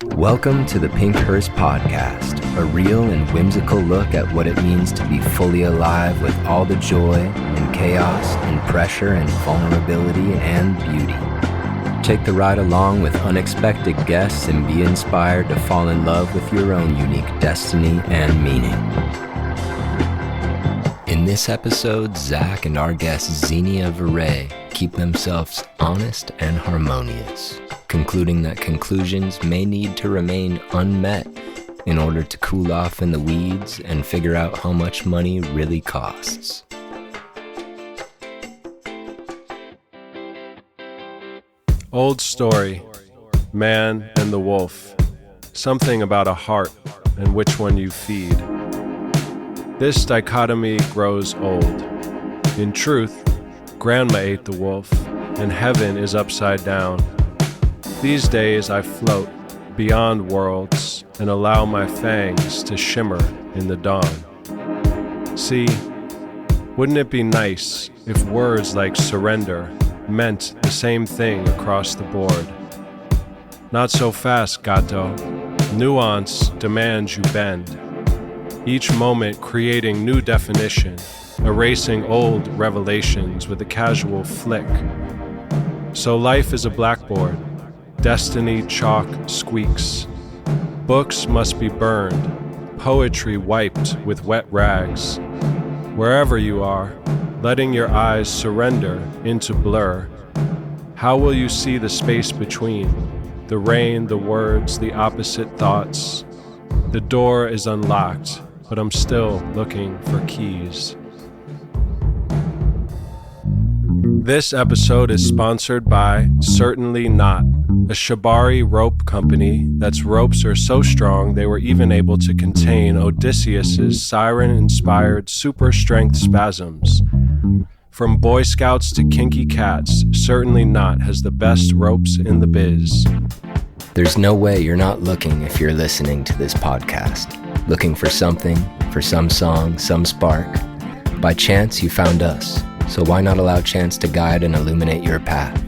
Welcome to the Pinkhurst Podcast, a real and whimsical look at what it means to be fully alive with all the joy and chaos and pressure and vulnerability and beauty. Take the ride along with unexpected guests and be inspired to fall in love with your own unique destiny and meaning. In this episode, Zach and our guest Xenia Viray keep themselves honest and harmonious, concluding that conclusions may need to remain unmet in order to cool off in the weeds and figure out how much money really costs. Old story, man and the wolf, something about a heart and which one you feed. This dichotomy grows old. In truth, grandma ate the wolf, and heaven is upside down. These days I float beyond worlds and allow my fangs to shimmer in the dawn. See, wouldn't it be nice if words like surrender meant the same thing across the board? Not so fast, gato. Nuance demands you bend. Each moment creating new definition, erasing old revelations with a casual flick. So life is a blackboard. Destiny chalk squeaks. Books must be burned, poetry wiped with wet rags. Wherever you are, letting your eyes surrender into blur. How will you see the space between? The rain, the words, the opposite thoughts. The door is unlocked, but I'm still looking for keys. This episode is sponsored by Certainly Not, a shibari rope company that's ropes are so strong they were even able to contain Odysseus's siren-inspired super-strength spasms. From Boy Scouts to kinky cats, Certainly Not has the best ropes in the biz. There's no way you're not looking if you're listening to this podcast. Looking for something, for some song, some spark. By chance, you found us. So why not allow chance to guide and illuminate your path?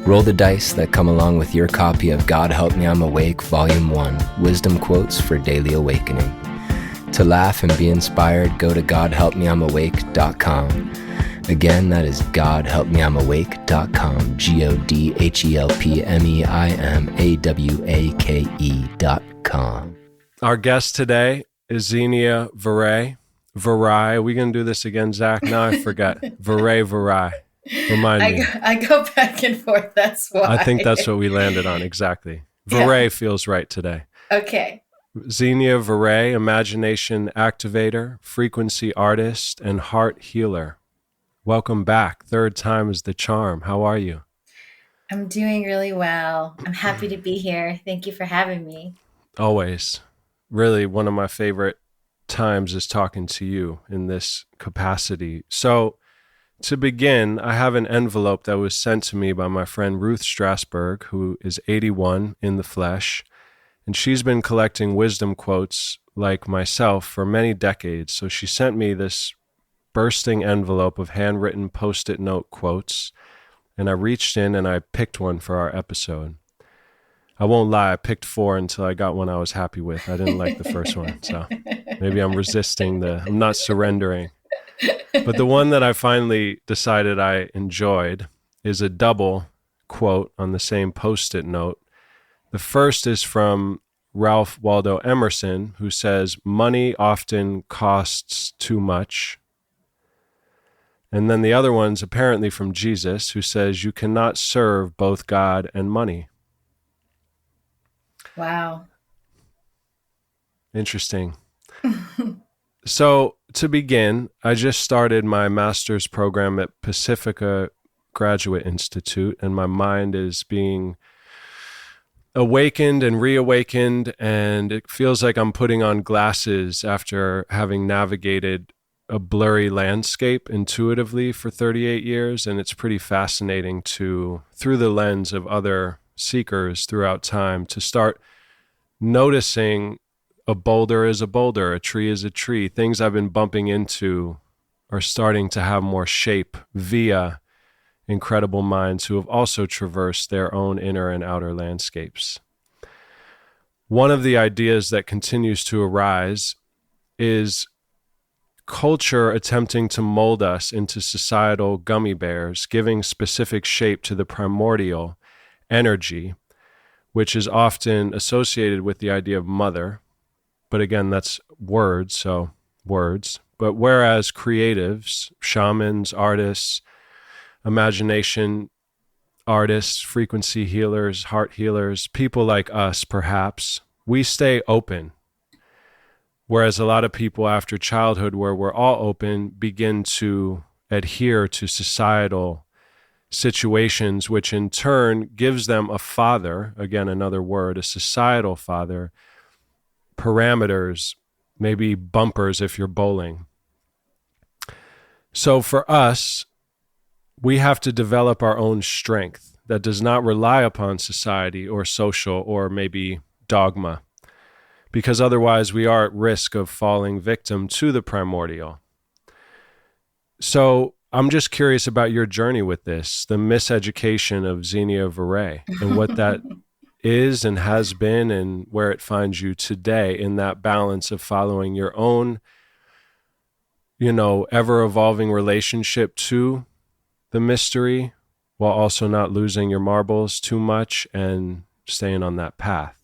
Roll the dice that come along with your copy of God Help Me I'm Awake, Volume 1, Wisdom Quotes for Daily Awakening. To laugh and be inspired, go to godhelpmeimawake.com. Again, that is godhelpmeimawake.com, godhelpmeimawake.com. Our guest today is Xenia Viray. Viray. Are we going to do this again, Zach? Now I forgot. Viray. Remind me. I go back and forth. That's why. I think that's what we landed on. Exactly. Viray feels right today. Okay. Xenia Viray, imagination activator, frequency artist, and heart healer. Welcome back. Third time is the charm. How are you? I'm doing really well. I'm happy to be here. Thank you for having me. Always. Really, one of my favorite times is talking to you in this capacity. So to begin, I have an envelope that was sent to me by my friend Ruth Strasberg, who is 81 in the flesh, and she's been collecting wisdom quotes like myself for many decades. So she sent me this bursting envelope of handwritten post-it note quotes, and I reached in and I picked one for our episode. I won't lie, I picked 4 until I got one I was happy with. I didn't like the first one, so maybe I'm I'm not surrendering. But the one that I finally decided I enjoyed is a double quote on the same post-it note. The first is from Ralph Waldo Emerson, who says, "Money often costs too much." And then the other one's apparently from Jesus, who says, "You cannot serve both God and money." Wow. Interesting. So to begin, I just started my master's program at Pacifica Graduate Institute, and my mind is being awakened and reawakened, and it feels like I'm putting on glasses after having navigated a blurry landscape intuitively for 38 years, and it's pretty fascinating to, through the lens of other seekers throughout time, to start noticing a boulder is a boulder, a tree is a tree. Things I've been bumping into are starting to have more shape via incredible minds who have also traversed their own inner and outer landscapes. one of the ideas that continues to arise is culture attempting to mold us into societal gummy bears, giving specific shape to the primordial energy, which is often associated with the idea of mother. But again, that's words, so words. But whereas creatives, shamans, artists, imagination artists, frequency healers, heart healers, people like us, perhaps, we stay open. Whereas a lot of people after childhood, where we're all open, begin to adhere to societal situations, which in turn gives them a father, again, another word, a societal father, parameters, maybe bumpers if you're bowling. So for us, we have to develop our own strength that does not rely upon society or social or maybe dogma, because otherwise we are at risk of falling victim to the primordial. So I'm just curious about your journey with this, the miseducation of Xenia Viray, and what that is and has been, and where it finds you today in that balance of following your own, ever-evolving relationship to the mystery, while also not losing your marbles too much and staying on that path.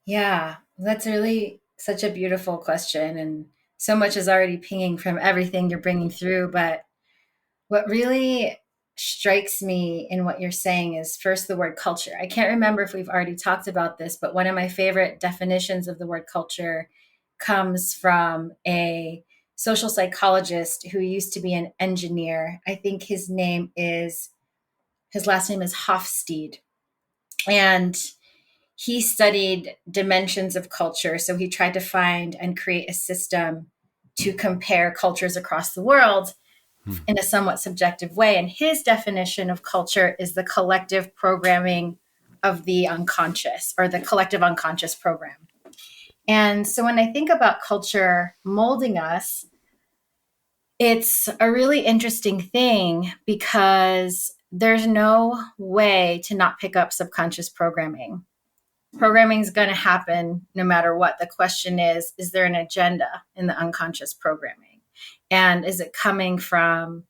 Yeah, that's really such a beautiful question. And so much is already pinging from everything you're bringing through. But what really strikes me in what you're saying is first the word culture. I can't remember if we've already talked about this, but one of my favorite definitions of the word culture comes from a social psychologist who used to be an engineer. I think his last name is Hofstede. And he studied dimensions of culture. So he tried to find and create a system to compare cultures across the world in a somewhat subjective way. And his definition of culture is the collective programming of the unconscious, or the collective unconscious program. And so when I think about culture molding us, it's a really interesting thing because there's no way to not pick up subconscious programming. Programming is going to happen no matter what. The question is there an agenda in the unconscious programming? And is it coming from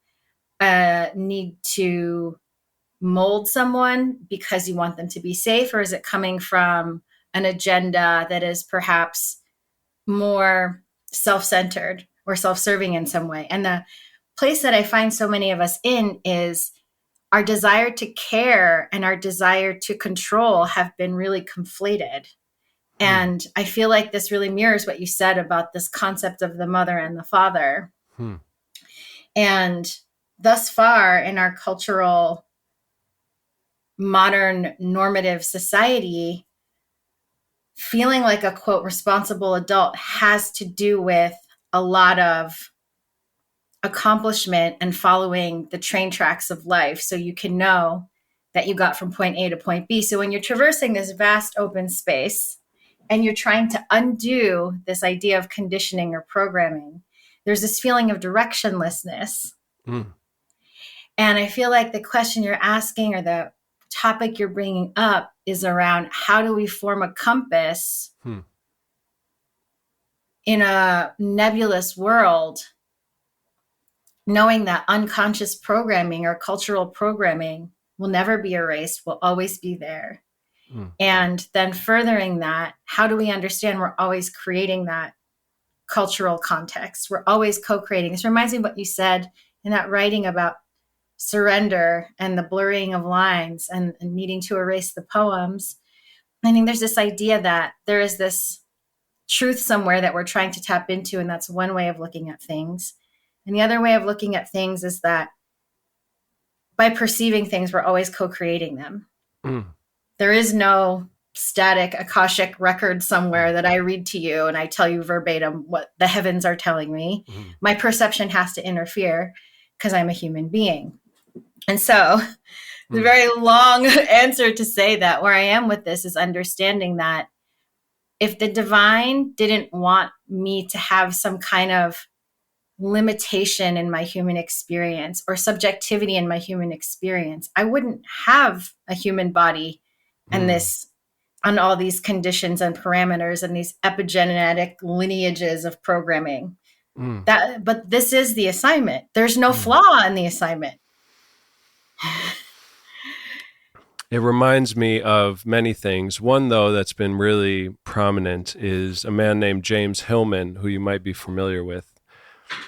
a need to mold someone because you want them to be safe? Or is it coming from an agenda that is perhaps more self-centered or self-serving in some way? And the place that I find so many of us in is our desire to care and our desire to control have been really conflated. And I feel like this really mirrors what you said about this concept of the mother and the father. And thus far in our cultural, modern, normative society, feeling like a, quote, responsible adult has to do with a lot of accomplishment and following the train tracks of life so you can know that you got from point A to point B. So when you're traversing this vast open space and you're trying to undo this idea of conditioning or programming, there's this feeling of directionlessness. And I feel like the question you're asking, or the topic you're bringing up, is around how do we form a compass in a nebulous world, knowing that unconscious programming or cultural programming will never be erased, will always be there. And then furthering that, how do we understand we're always creating that cultural context? We're always co-creating. This reminds me of what you said in that writing about surrender and the blurring of lines and needing to erase the poems. I think there's this idea that there is this truth somewhere that we're trying to tap into, and that's one way of looking at things. And the other way of looking at things is that by perceiving things, we're always co-creating them. There is no static Akashic record somewhere that I read to you and I tell you verbatim what the heavens are telling me. My perception has to interfere because I'm a human being. And so the very long answer to say that where I am with this is understanding that if the divine didn't want me to have some kind of limitation in my human experience or subjectivity in my human experience, I wouldn't have a human body and this on all these conditions and parameters and these epigenetic lineages of programming. But this is the assignment. There's no flaw in the assignment. It reminds me of many things. One, though, that's been really prominent is a man named James Hillman, who you might be familiar with,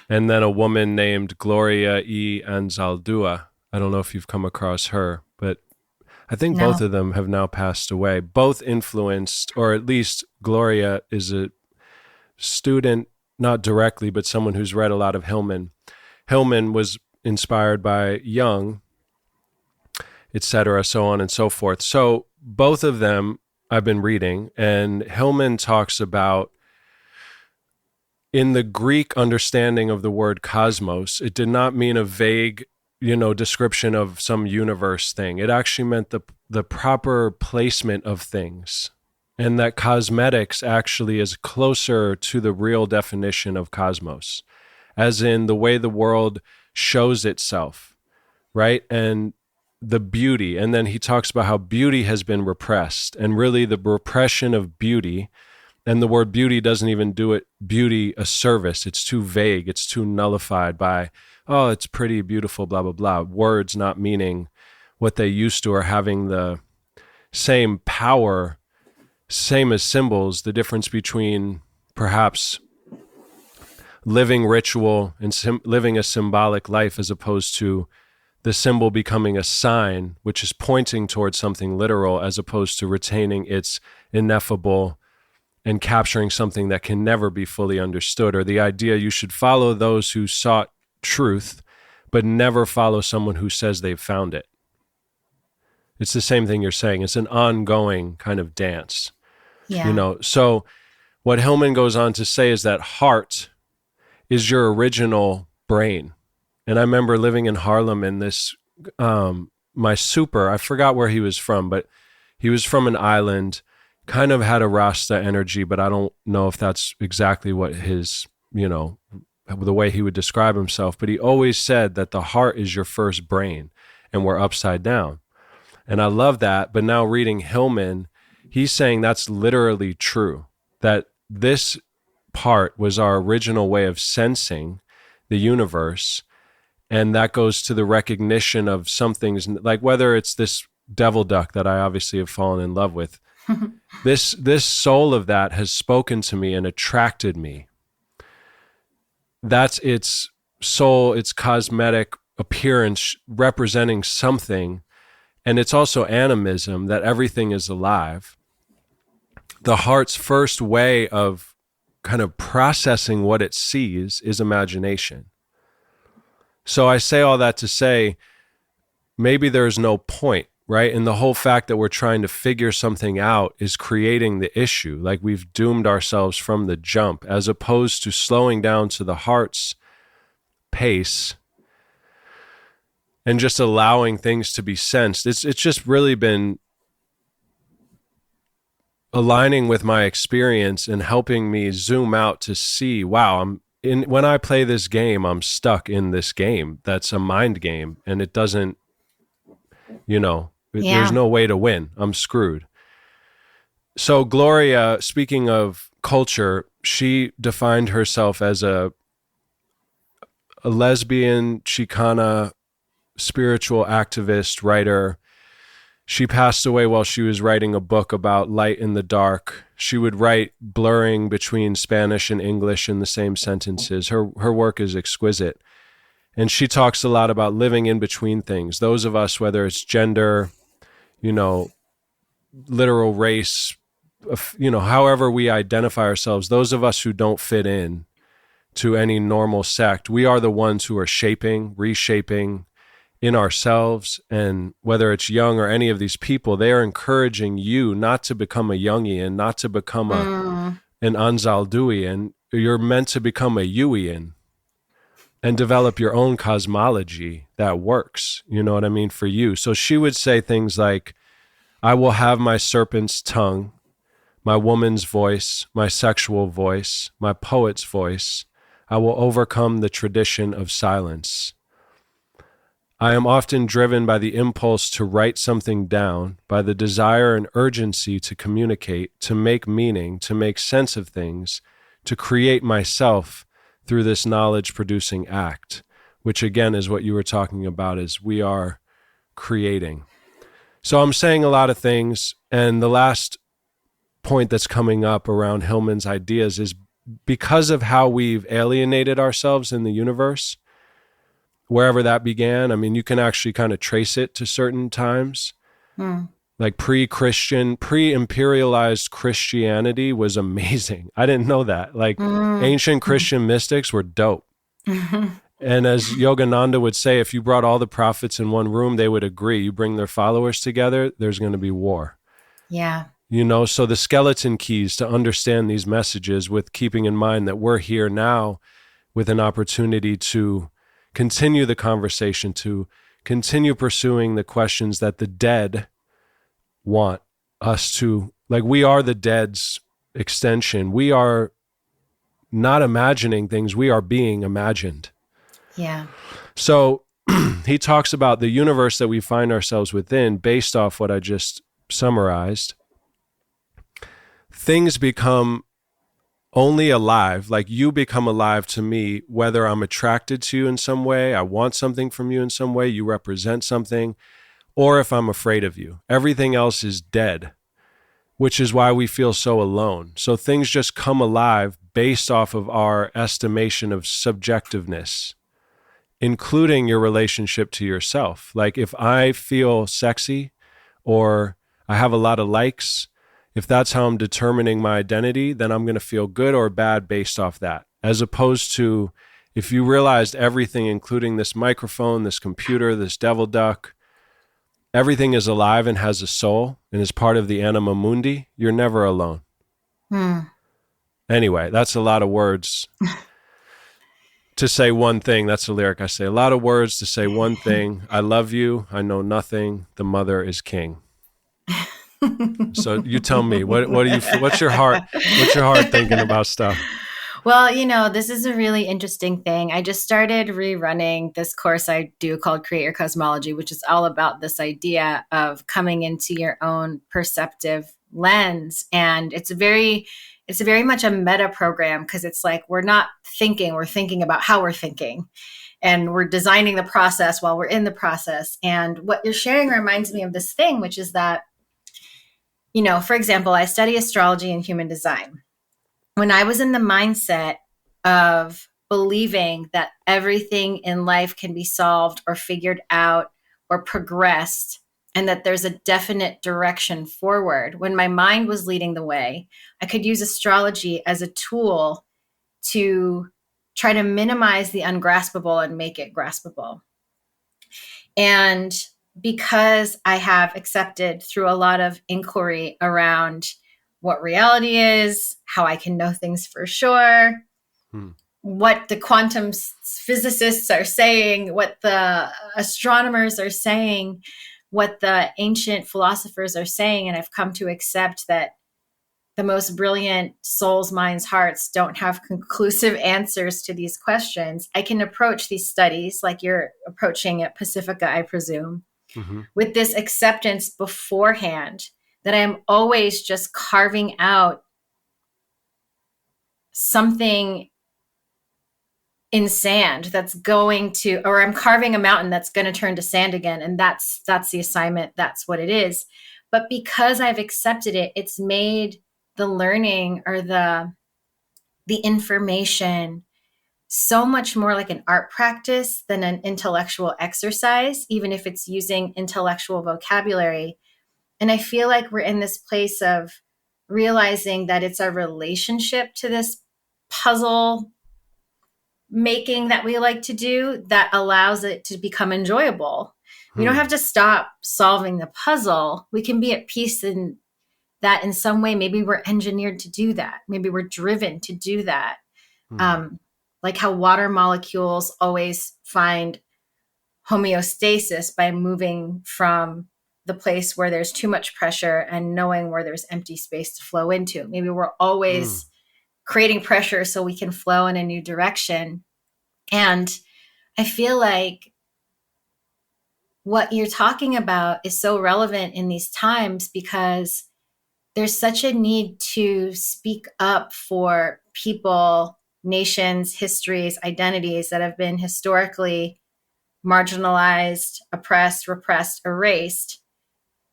and then a woman named Gloria E. Anzaldúa. I don't know if you've come across her, but I think both of them have now passed away. Both influenced, or at least Gloria is a student, not directly, but someone who's read a lot of Hillman. Hillman was inspired by Jung, etc., so on and so forth. So both of them I've been reading, and Hillman talks about, in the Greek understanding of the word cosmos, it did not mean a vague, description of some universe thing. It actually meant the proper placement of things, and that cosmetics actually is closer to the real definition of cosmos, as in the way the world shows itself, right? And the beauty. And then he talks about how beauty has been repressed, and really the repression of beauty, and the word beauty doesn't even do it beauty a service. It's too vague. It's too nullified by, oh, it's pretty, beautiful, blah, blah, blah. Words not meaning what they used to, or having the same power, same as symbols. The difference between perhaps living ritual and living a symbolic life, as opposed to the symbol becoming a sign, which is pointing towards something literal, as opposed to retaining its ineffable and capturing something that can never be fully understood, or the idea you should follow those who sought truth, but never follow someone who says they've found it. It's the same thing you're saying. It's an ongoing kind of dance. Yeah. So what Hillman goes on to say is that heart is your original brain. And I remember living in Harlem, and this, my super, I forgot where he was from, but he was from an island, kind of had a Rasta energy, but I don't know if that's exactly what his, the way he would describe himself. But he always said that the heart is your first brain, and we're upside down. And I love that. But now reading Hillman, he's saying that's literally true, that this part was our original way of sensing the universe. And that goes to the recognition of some things, like whether it's this devil duck that I obviously have fallen in love with. This soul of that has spoken to me and attracted me. That's its soul, its cosmetic appearance representing something. And it's also animism, that everything is alive. The heart's first way of kind of processing what it sees is imagination. So I say all that to say, maybe there's no point, right? And the whole fact that we're trying to figure something out is creating the issue. Like we've doomed ourselves from the jump, as opposed to slowing down to the heart's pace and just allowing things to be sensed. It's just really been aligning with my experience and helping me zoom out to see, wow, when I play this game, I'm stuck in this game. That's a mind game, and it doesn't, there's no way to win. I'm screwed. So Gloria, speaking of culture, she defined herself as a lesbian, Chicana, spiritual activist, writer. She passed away while she was writing a book about light in the dark. She would write blurring between Spanish and English in the same sentences. Her work is exquisite. And she talks a lot about living in between things. Those of us, whether it's gender, literal race, however we identify ourselves, those of us who don't fit in to any normal sect, we are the ones who are shaping, reshaping in ourselves. And whether it's Jung or any of these people, they are encouraging you not to become a Jungian, not to become an Anzalduian. You're meant to become a Yuian and develop your own cosmology that works, you know what I mean, for you. So she would say things like, I will have my serpent's tongue, my woman's voice, my sexual voice, my poet's voice. I will overcome the tradition of silence. I am often driven by the impulse to write something down, by the desire and urgency to communicate, to make meaning, to make sense of things, to create myself through this knowledge-producing act, which again is what you were talking about, is we are creating. So I'm saying a lot of things, and the last point that's coming up around Hillman's ideas is because of how we've alienated ourselves in the universe, wherever that began. I mean, you can actually kind of trace it to certain times. Like pre-Christian, pre-imperialized Christianity was amazing. I didn't know that. Like ancient Christian mystics were dope. And as Yogananda would say, if you brought all the prophets in one room, they would agree. You bring their followers together, there's going to be war. Yeah. You know, so the skeleton keys to understand these messages, with keeping in mind that we're here now with an opportunity to continue the conversation, to continue pursuing the questions that the dead want us to, like, we are the dead's extension. We are not imagining things, we are being imagined. Yeah. So he talks about the universe that we find ourselves within based off what I just summarized. Things become only alive, like you become alive to me, whether I'm attracted to you in some way, I want something from you in some way, you represent something, or if I'm afraid of you. Everything else is dead, which is why we feel so alone. So things just come alive based off of our estimation of subjectiveness, including your relationship to yourself. Like if I feel sexy or I have a lot of likes, if that's how I'm determining my identity, then I'm going to feel good or bad based off that. As opposed to if you realized everything, including this microphone, this computer, this devil duck, everything is alive and has a soul and is part of the anima mundi, you're never alone. Anyway, that's a lot of words to say one thing. That's a lyric I say. A lot of words to say one thing. I love you. I know nothing. The mother is king. So you tell me, what do you? What's your heart thinking about stuff? Well, you know, this is a really interesting thing. I just started rerunning this course I do called Create Your Cosmology, which is all about this idea of coming into your own perceptive lens. And it's very much a meta program, because it's like we're not thinking, we're thinking about how we're thinking. And we're designing the process while we're in the process. And what you're sharing reminds me of this thing, which is that, you know, for example, I study astrology and human design. When I was in the mindset of believing that everything in life can be solved or figured out or progressed, and that there's a definite direction forward, when my mind was leading the way, I could use astrology as a tool to try to minimize the ungraspable and make it graspable. And because I have accepted through a lot of inquiry around what reality is, how I can know things for sure, what the quantum physicists are saying, what the astronomers are saying, what the ancient philosophers are saying, and I've come to accept that the most brilliant souls, minds, hearts don't have conclusive answers to these questions. I can approach these studies like you're approaching at Pacifica, I presume, with this acceptance beforehand that I'm always just carving out something in sand that's going to, or I'm carving a mountain that's going to turn to sand again. And that's the assignment. That's what it is. But because I've accepted it, it's made the learning or the information so much more like an art practice than an intellectual exercise, even if it's using intellectual vocabulary. And I feel like we're in this place of realizing that it's our relationship to this puzzle making that we like to do that allows it to become enjoyable. We don't have to stop solving the puzzle. We can be at peace in that in some way. Maybe we're engineered to do that. Maybe we're driven to do that. Like how water molecules always find homeostasis by moving from the place where there's too much pressure and knowing where there's empty space to flow into. Maybe we're always creating pressure so we can flow in a new direction. And I feel like what you're talking about is so relevant in these times because there's such a need to speak up for people, nations, histories, identities that have been historically marginalized, oppressed, repressed, erased.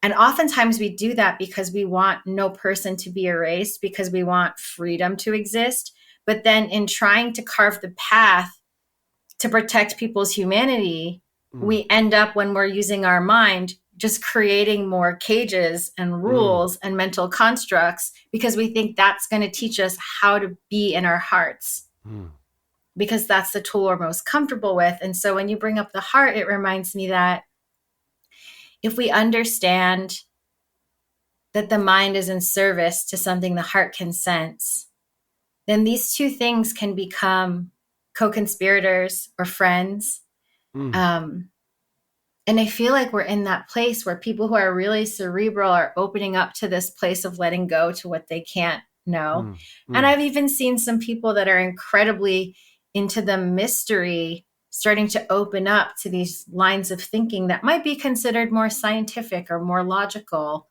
And oftentimes we do that because we want no person to be erased, because we want freedom to exist. But then in trying to carve the path to protect people's humanity, we end up, when we're using our mind, just creating more cages and rules and mental constructs because we think that's going to teach us how to be in our hearts. Because that's the tool we're most comfortable with. And so when you bring up the heart, it reminds me that if we understand that the mind is in service to something the heart can sense, then these two things can become co-conspirators or friends. And I feel like we're in that place where people who are really cerebral are opening up to this place of letting go to what they can't know. And I've even seen some people that are incredibly into the mystery starting to open up to these lines of thinking that might be considered more scientific or more logical.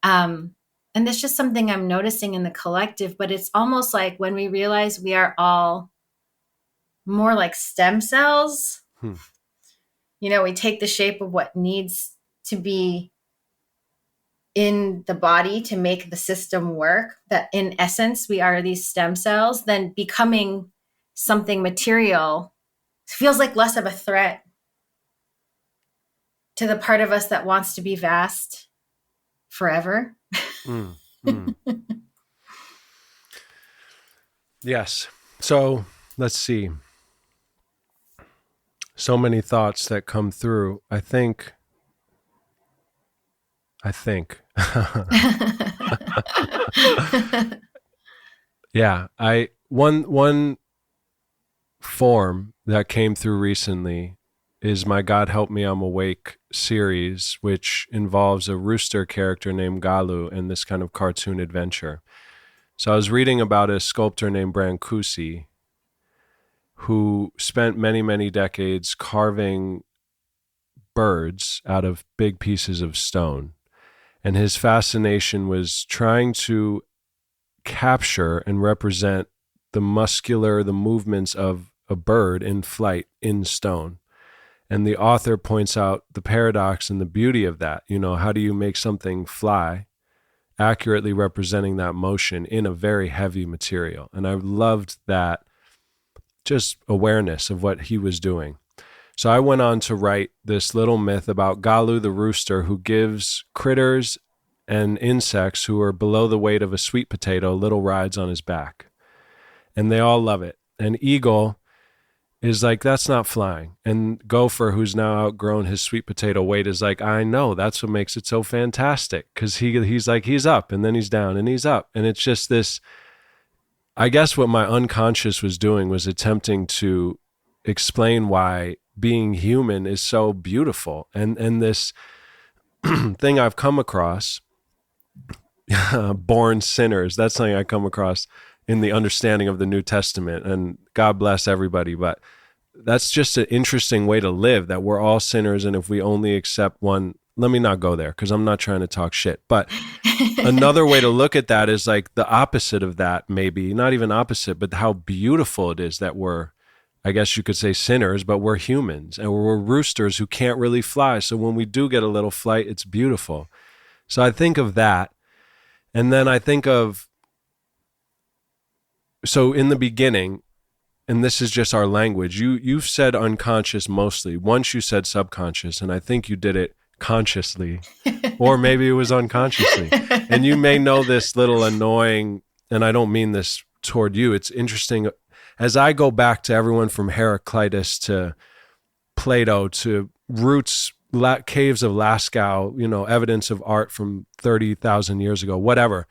And that's just something I'm noticing in the collective, but it's almost like when we realize we are all more like stem cells, you know, we take the shape of what needs to be in the body to make the system work, that in essence, we are these stem cells, then becoming something material feels like less of a threat to the part of us that wants to be vast forever. Yes. So let's see. So many thoughts that come through. I think. Yeah. One form that came through recently is my God Help Me I'm Awake series, which involves a rooster character named Galu and this kind of cartoon adventure. So I was reading about a sculptor named Brancusi who spent many, many decades carving birds out of big pieces of stone. And his fascination was trying to capture and represent the movements of a bird in flight in stone. And the author points out the paradox and the beauty of that. You know, how do you make something fly, accurately representing that motion in a very heavy material? And I loved that just awareness of what he was doing. So I went on to write this little myth about Galu the rooster, who gives critters and insects who are below the weight of a sweet potato little rides on his back. And they all love it. And Eagle is like, that's not flying. And Gopher, who's now outgrown his sweet potato weight, is like, I know, that's what makes it so fantastic. Because he's like, he's up and then he's down and he's up. And it's just this, I guess what my unconscious was doing was attempting to explain why being human is so beautiful. And this thing I've come across, born sinners, that's something I come across in the understanding of the New Testament, and God bless everybody, but that's just an interesting way to live, that we're all sinners, and if we only accept one, let me not go there because I'm not trying to talk shit, but another way to look at that is like the opposite of that, maybe not even opposite, but how beautiful it is that we're, I guess you could say, sinners, but we're humans, and we're roosters who can't really fly, so when we do get a little flight, it's beautiful. So I think of that, and then I think of, so in the beginning, and this is just our language, you've said unconscious mostly. Once you said subconscious, and I think you did it consciously, or maybe it was unconsciously. And you may know this little annoying, and I don't mean this toward you, it's interesting. As I go back to everyone from Heraclitus to Plato to roots, caves of Lascaux, you know, evidence of art from 30,000 years ago, whatever.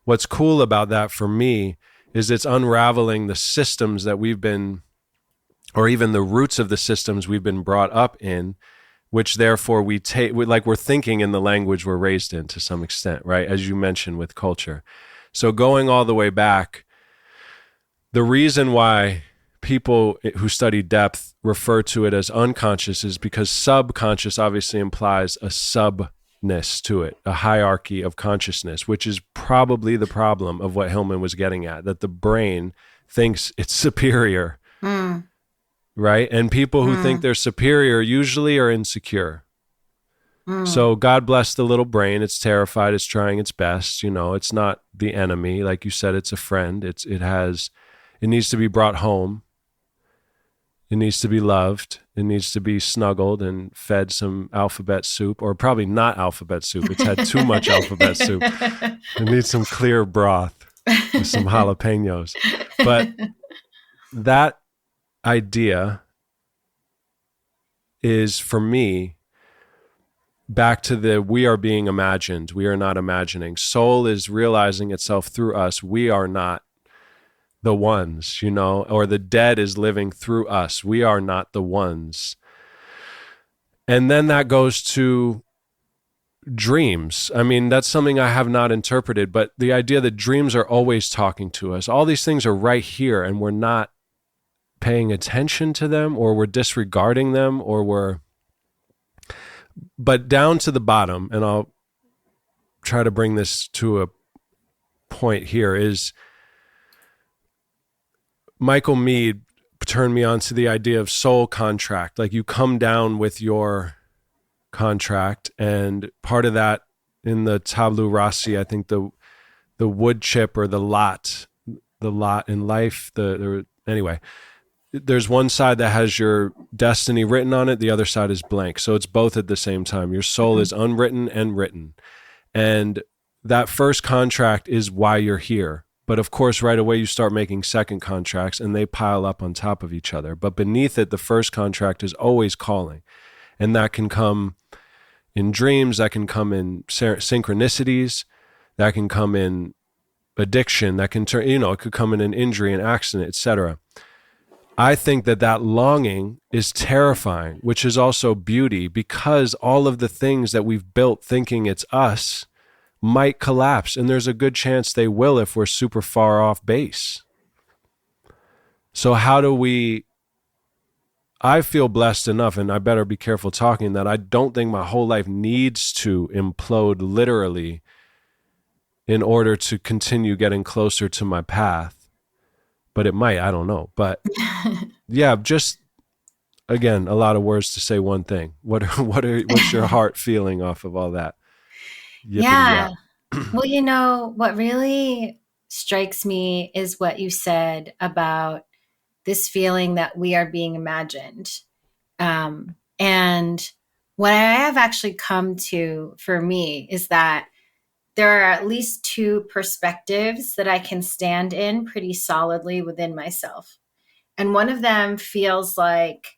What's cool about that for me is it's unraveling the systems that we've been, or even the roots of the systems we've been brought up in, which therefore we take, like we're thinking in the language we're raised in to some extent, right? As you mentioned with culture. So going all the way back, the reason why people who study depth refer to it as unconscious is because subconscious obviously implies a subness to it, a hierarchy of consciousness, which is probably the problem of what Hillman was getting at, that the brain thinks it's superior, right? And people who think they're superior usually are insecure. So God bless the little brain. It's terrified. It's trying its best. It's not the enemy. Like you said, it's a friend. It needs to be brought home. It needs to be loved. It needs to be snuggled and fed some alphabet soup, or probably not alphabet soup. It's had too much alphabet soup. It needs some clear broth with some jalapenos. But that idea is, for me, back to the we are being imagined. We are not imagining. Soul is realizing itself through us. We are not the ones, or the dead is living through us. We are not the ones. And then that goes to dreams. I mean, that's something I have not interpreted, but the idea that dreams are always talking to us. All these things are right here, and we're not paying attention to them, or we're disregarding them, but down to the bottom, and I'll try to bring this to a point here, is Michael Meade turned me on to the idea of soul contract. Like, you come down with your contract, and part of that in the tabula rasa, I think the wood chip or the lot in life, anyway, there's one side that has your destiny written on it. The other side is blank. So it's both at the same time. Your soul is unwritten and written. And that first contract is why you're here. But of course, right away, you start making second contracts, and they pile up on top of each other. But beneath it, the first contract is always calling. And that can come in dreams, that can come in synchronicities, that can come in addiction, that can turn, it could come in an injury, an accident, etc. I think that longing is terrifying, which is also beauty, because all of the things that we've built thinking it's us might collapse, and there's a good chance they will if we're super far off base. So how do I feel blessed enough, and I better be careful talking, that I don't think my whole life needs to implode literally in order to continue getting closer to my path. But it might, I don't know. But yeah, just, again, a lot of words to say one thing. What's your heart feeling off of all that? Yeah. Well, what really strikes me is what you said about this feeling that we are being imagined. And what I have actually come to for me is that there are at least two perspectives that I can stand in pretty solidly within myself. And one of them feels like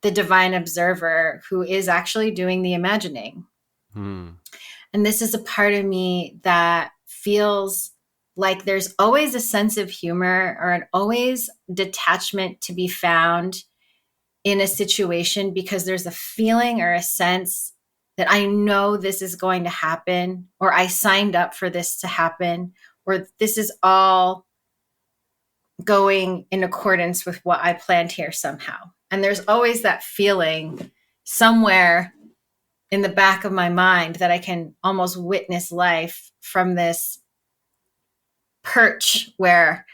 the divine observer who is actually doing the imagining. And this is a part of me that feels like there's always a sense of humor or an always detachment to be found in a situation, because there's a feeling or a sense that I know this is going to happen, or I signed up for this to happen, or this is all going in accordance with what I planned here somehow. And there's always that feeling somewhere in the back of my mind that I can almost witness life from this perch where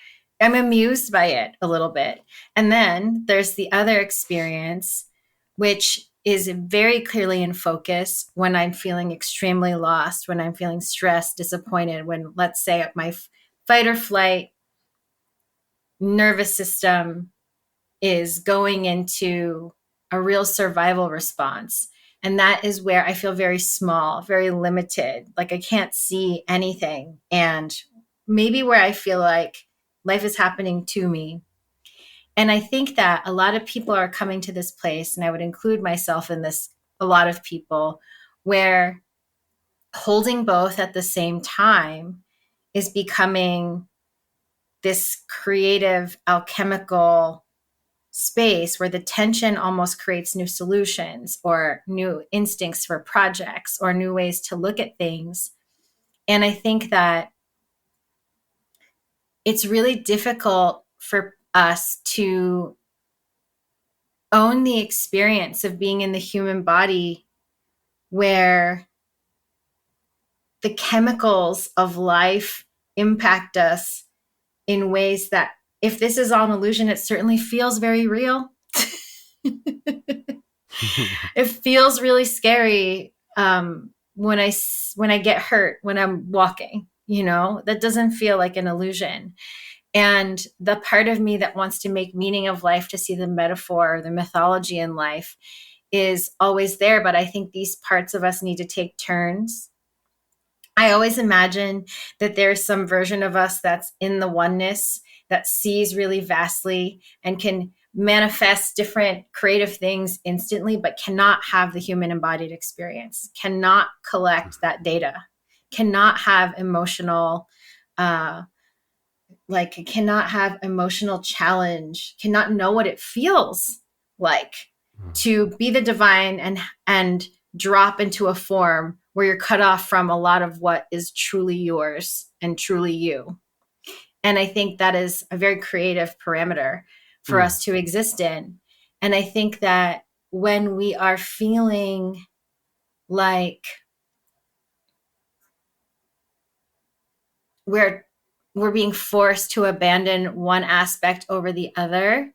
I'm amused by it a little bit. And then there's the other experience, which is very clearly in focus when I'm feeling extremely lost, when I'm feeling stressed, disappointed, when, let's say, my fight or flight nervous system is going into a real survival response. And that is where I feel very small, very limited, like I can't see anything. And maybe where I feel like life is happening to me. And I think that a lot of people are coming to this place, and I would include myself in this, a lot of people, where holding both at the same time is becoming this creative, alchemical space where the tension almost creates new solutions or new instincts for projects or new ways to look at things. And I think that it's really difficult for us to own the experience of being in the human body, where the chemicals of life impact us in ways that, if this is all an illusion, it certainly feels very real. It feels really scary when I get hurt when I'm walking. That doesn't feel like an illusion. And the part of me that wants to make meaning of life, to see the metaphor, the mythology in life, is always there. But I think these parts of us need to take turns. I always imagine that there's some version of us that's in the oneness, that sees really vastly and can manifest different creative things instantly, but cannot have the human embodied experience, cannot collect that data, cannot have emotional, cannot have emotional challenge, cannot know what it feels like to be the divine and drop into a form where you're cut off from a lot of what is truly yours and truly you. And I think that is a very creative parameter for us to exist in. And I think that when we are feeling like we're being forced to abandon one aspect over the other,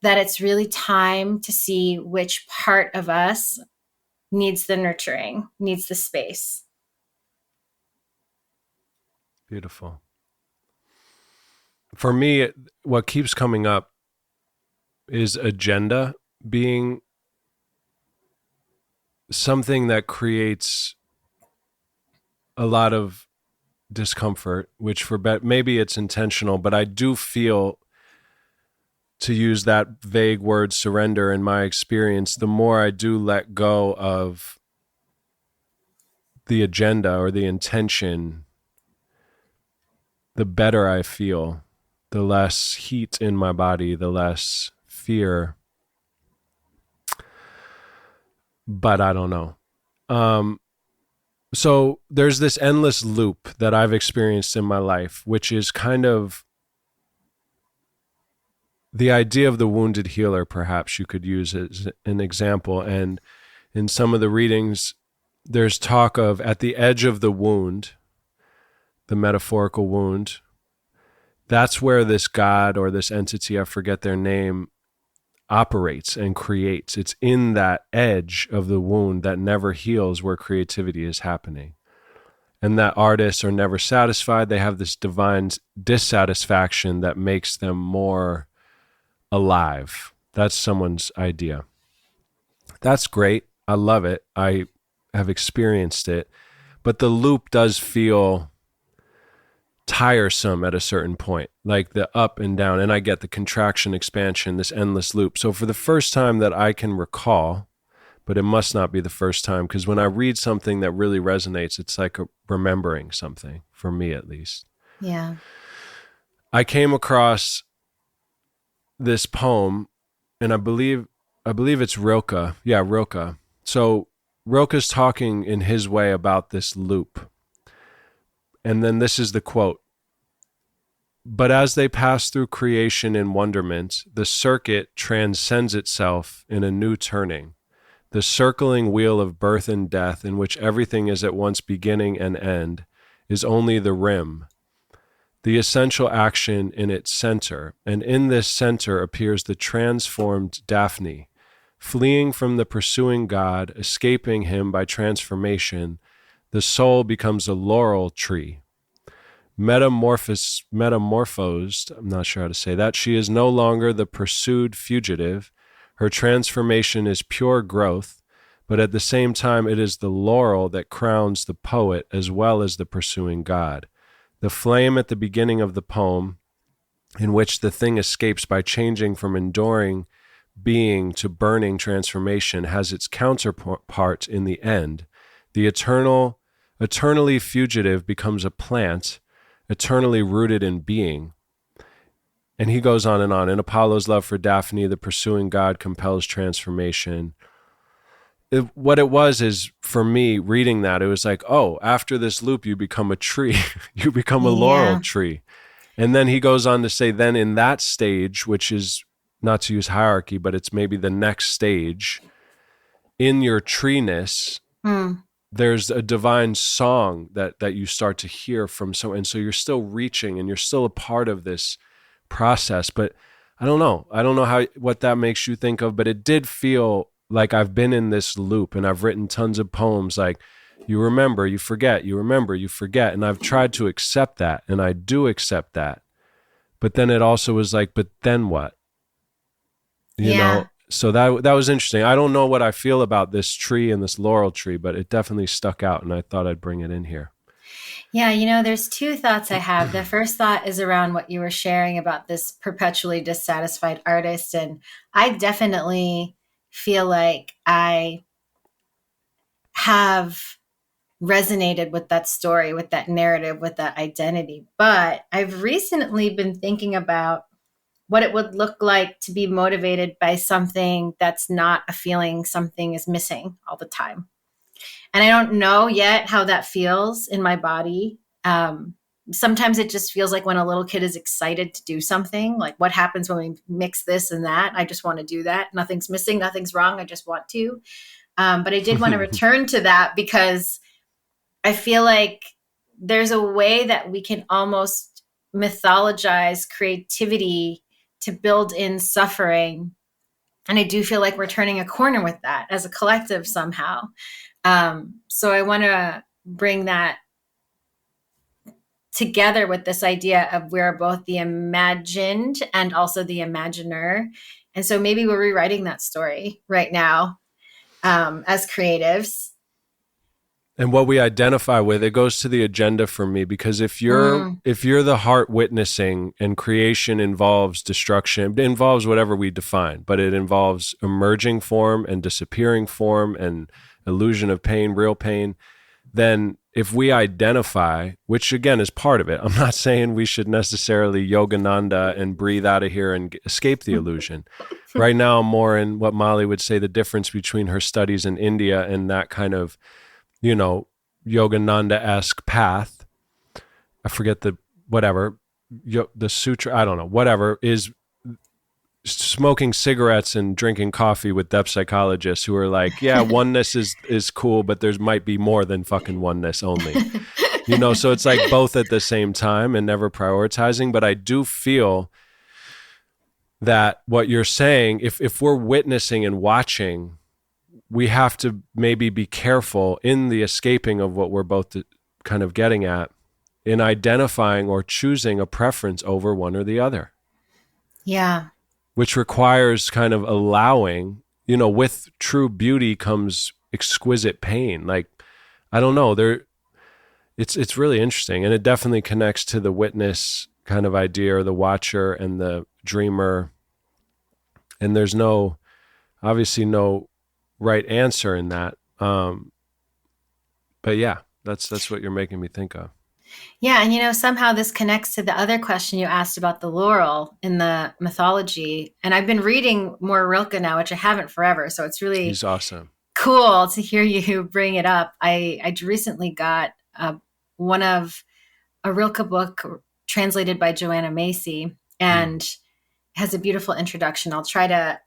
that it's really time to see which part of us needs the nurturing, needs the space. Beautiful. For me, what keeps coming up is agenda being something that creates a lot of discomfort, which maybe it's intentional, but I do feel, to use that vague word surrender, in my experience, the more I do let go of the agenda or the intention, the better I feel, the less heat in my body, the less fear. But I don't know. So there's this endless loop that I've experienced in my life, which is kind of the idea of the wounded healer, perhaps you could use as an example. And in some of the readings, there's talk of at the edge of the wound, the metaphorical wound, that's where this God or this entity, I forget their name, operates and creates. It's in that edge of the wound that never heals where creativity is happening. And that artists are never satisfied. They have this divine dissatisfaction that makes them more alive. That's someone's idea. That's great. I love it. I have experienced it. But the loop does feel tiresome at a certain point, like the up and down. And I get the contraction, expansion, this endless loop. So for the first time that I can recall, but it must not be the first time, because when I read something that really resonates, it's like remembering something, for me at least. Yeah. I came across this poem, and I believe it's Rilke. Yeah, Rilke. So Rilke's talking in his way about this loop. And then this is the quote. But as they pass through creation in wonderment, the circuit transcends itself in a new turning. The circling wheel of birth and death, in which everything is at once beginning and end, is only the rim, the essential action in its center, and in this center appears the transformed Daphne, fleeing from the pursuing God, escaping him by transformation. The soul becomes a laurel tree. Metamorphosed, I'm not sure how to say that, she is no longer the pursued fugitive. Her transformation is pure growth, but at the same time it is the laurel that crowns the poet as well as the pursuing God. The flame at the beginning of the poem, in which the thing escapes by changing from enduring being to burning transformation, has its counterpart in the end. The eternally fugitive becomes a plant, eternally rooted in being. And he goes on. In Apollo's love for Daphne, the pursuing God compels transformation. What it was is, for me, reading that, it was like, oh, after this loop, you become a tree. You become a laurel tree. And then he goes on to say, then in that stage, which is not to use hierarchy, but it's maybe the next stage, in your treeness, there's a divine song that you start to hear from. And so you're still reaching and you're still a part of this process. But I don't know what that makes you think of, but it did feel like I've been in this loop, and I've written tons of poems like, you remember, you forget, you remember, you forget. And I've tried to accept that, and I do accept that. But then it also was like, but then what? You know? So that was interesting. I don't know what I feel about this tree and this laurel tree, but it definitely stuck out, and I thought I'd bring it in here. Yeah, there's two thoughts I have. The first thought is around what you were sharing about this perpetually dissatisfied artist. And I definitely feel like I have resonated with that story, with that narrative, with that identity. But I've recently been thinking about what it would look like to be motivated by something that's not a feeling something is missing all the time. And I don't know yet how that feels in my body. Sometimes it just feels like when a little kid is excited to do something, like what happens when we mix this and that. I just want to do that. Nothing's missing, nothing's wrong. I just want to. But I did want to return to that because I feel like there's a way that we can almost mythologize creativity to build in suffering. And I do feel like we're turning a corner with that as a collective somehow. So I want to bring that together with this idea of we're both the imagined and also the imaginer. And so maybe we're rewriting that story right now as creatives. And what we identify with, it goes to the agenda for me, because if you're the heart witnessing, and creation involves destruction, it involves whatever we define, but it involves emerging form and disappearing form and illusion of pain, real pain, then if we identify, which again is part of it, I'm not saying we should necessarily Yogananda and breathe out of here and escape the illusion. Right now I'm more in what Molly would say the difference between her studies in India and that kind of, Yogananda-esque path. I forget the sutra, I don't know, whatever, is smoking cigarettes and drinking coffee with depth psychologists who are like, yeah, oneness is cool, but there might be more than fucking oneness only. So it's like both at the same time and never prioritizing. But I do feel that what you're saying, if we're witnessing and watching, we have to maybe be careful in the escaping of what we're both kind of getting at, in identifying or choosing a preference over one or the other. Yeah. Which requires kind of allowing, with true beauty comes exquisite pain. Like, I don't know, it's really interesting. And it definitely connects to the witness kind of idea, or the watcher and the dreamer. And there's obviously no right answer in that. But yeah, that's what you're making me think of. Yeah. And, somehow this connects to the other question you asked about the laurel in the mythology. And I've been reading more Rilke now, which I haven't forever. So it's really He's awesome. Cool to hear you bring it up. I recently got one of a Rilke book translated by Joanna Macy, and has a beautiful introduction. I'll try to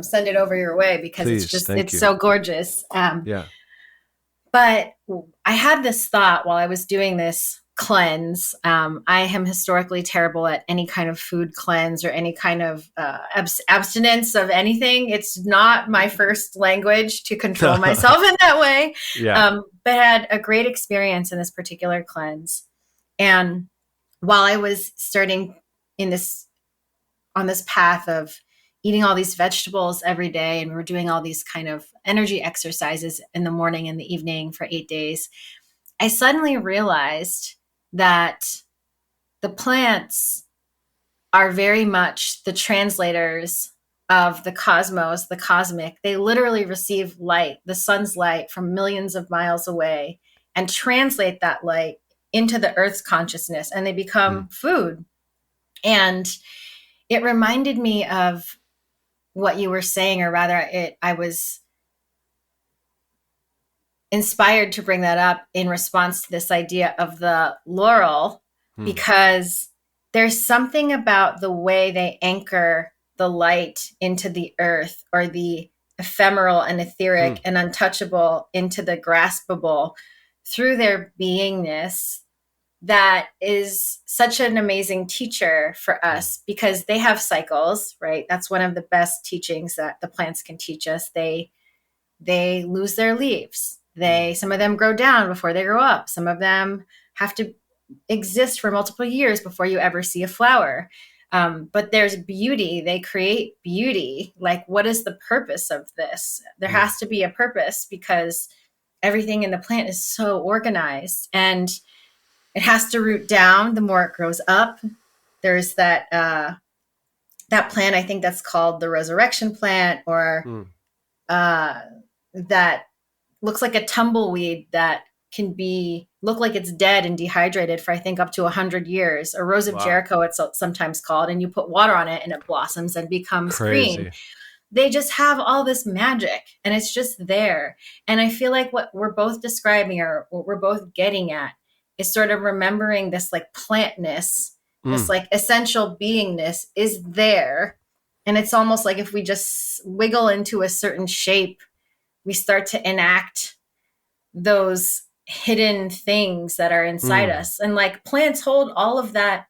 send it over your way because it's so gorgeous. Yeah. But I had this thought while I was doing this cleanse. I am historically terrible at any kind of food cleanse or any kind of abstinence of anything. It's not my first language to control myself in that way. Yeah. But had a great experience in this particular cleanse. And while I was starting on this path of eating all these vegetables every day, and we were doing all these kind of energy exercises in the morning and the evening for 8 days, I suddenly realized that the plants are very much the translators of the cosmos, the cosmic. They literally receive light, the sun's light, from millions of miles away, and translate that light into the earth's consciousness, and they become food. And it reminded me of what you were saying, or rather I was inspired to bring that up in response to this idea of the laurel, because there's something about the way they anchor the light into the earth, or the ephemeral and etheric and untouchable into the graspable through their beingness, that is such an amazing teacher for us, because they have cycles, right? That's one of the best teachings that the plants can teach us. They lose their leaves. Some of them grow down before they grow up. Some of them have to exist for multiple years before you ever see a flower. But there's beauty. They create beauty. Like, what is the purpose of this? There has to be a purpose, because everything in the plant is so organized, and it has to root down the more it grows up. There's that plant, I think that's called the resurrection plant, or that looks like a tumbleweed that can look like it's dead and dehydrated for, I think, up to 100 years. A rose of Jericho, it's sometimes called, and you put water on it and it blossoms and becomes green. They just have all this magic, and it's just there. And I feel like what we're both describing, or what we're both getting at, is sort of remembering this like plantness, this like essential beingness is there. And it's almost like if we just wiggle into a certain shape, we start to enact those hidden things that are inside us. And like plants hold all of that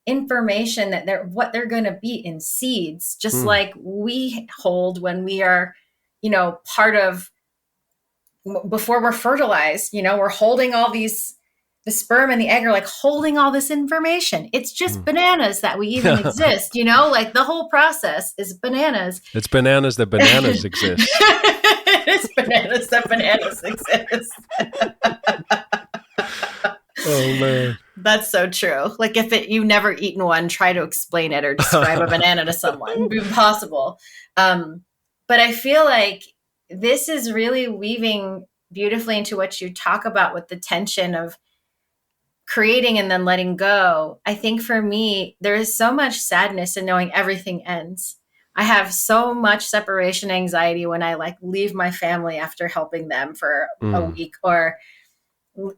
information, that what they're going to be in seeds, just like we hold when we are, part of, before we're fertilized, we're holding all these, the sperm and the egg are like holding all this information. It's just bananas that we even exist, like the whole process is bananas. It's bananas that bananas exist. It's bananas that bananas exist. Oh man. That's so true. Like if you've never eaten one, try to explain it or describe a banana to someone. It'd be impossible. But I feel like this is really weaving beautifully into what you talk about with the tension of creating and then letting go. I think for me, there is so much sadness in knowing everything ends. I have so much separation anxiety when I like leave my family after helping them for a week, or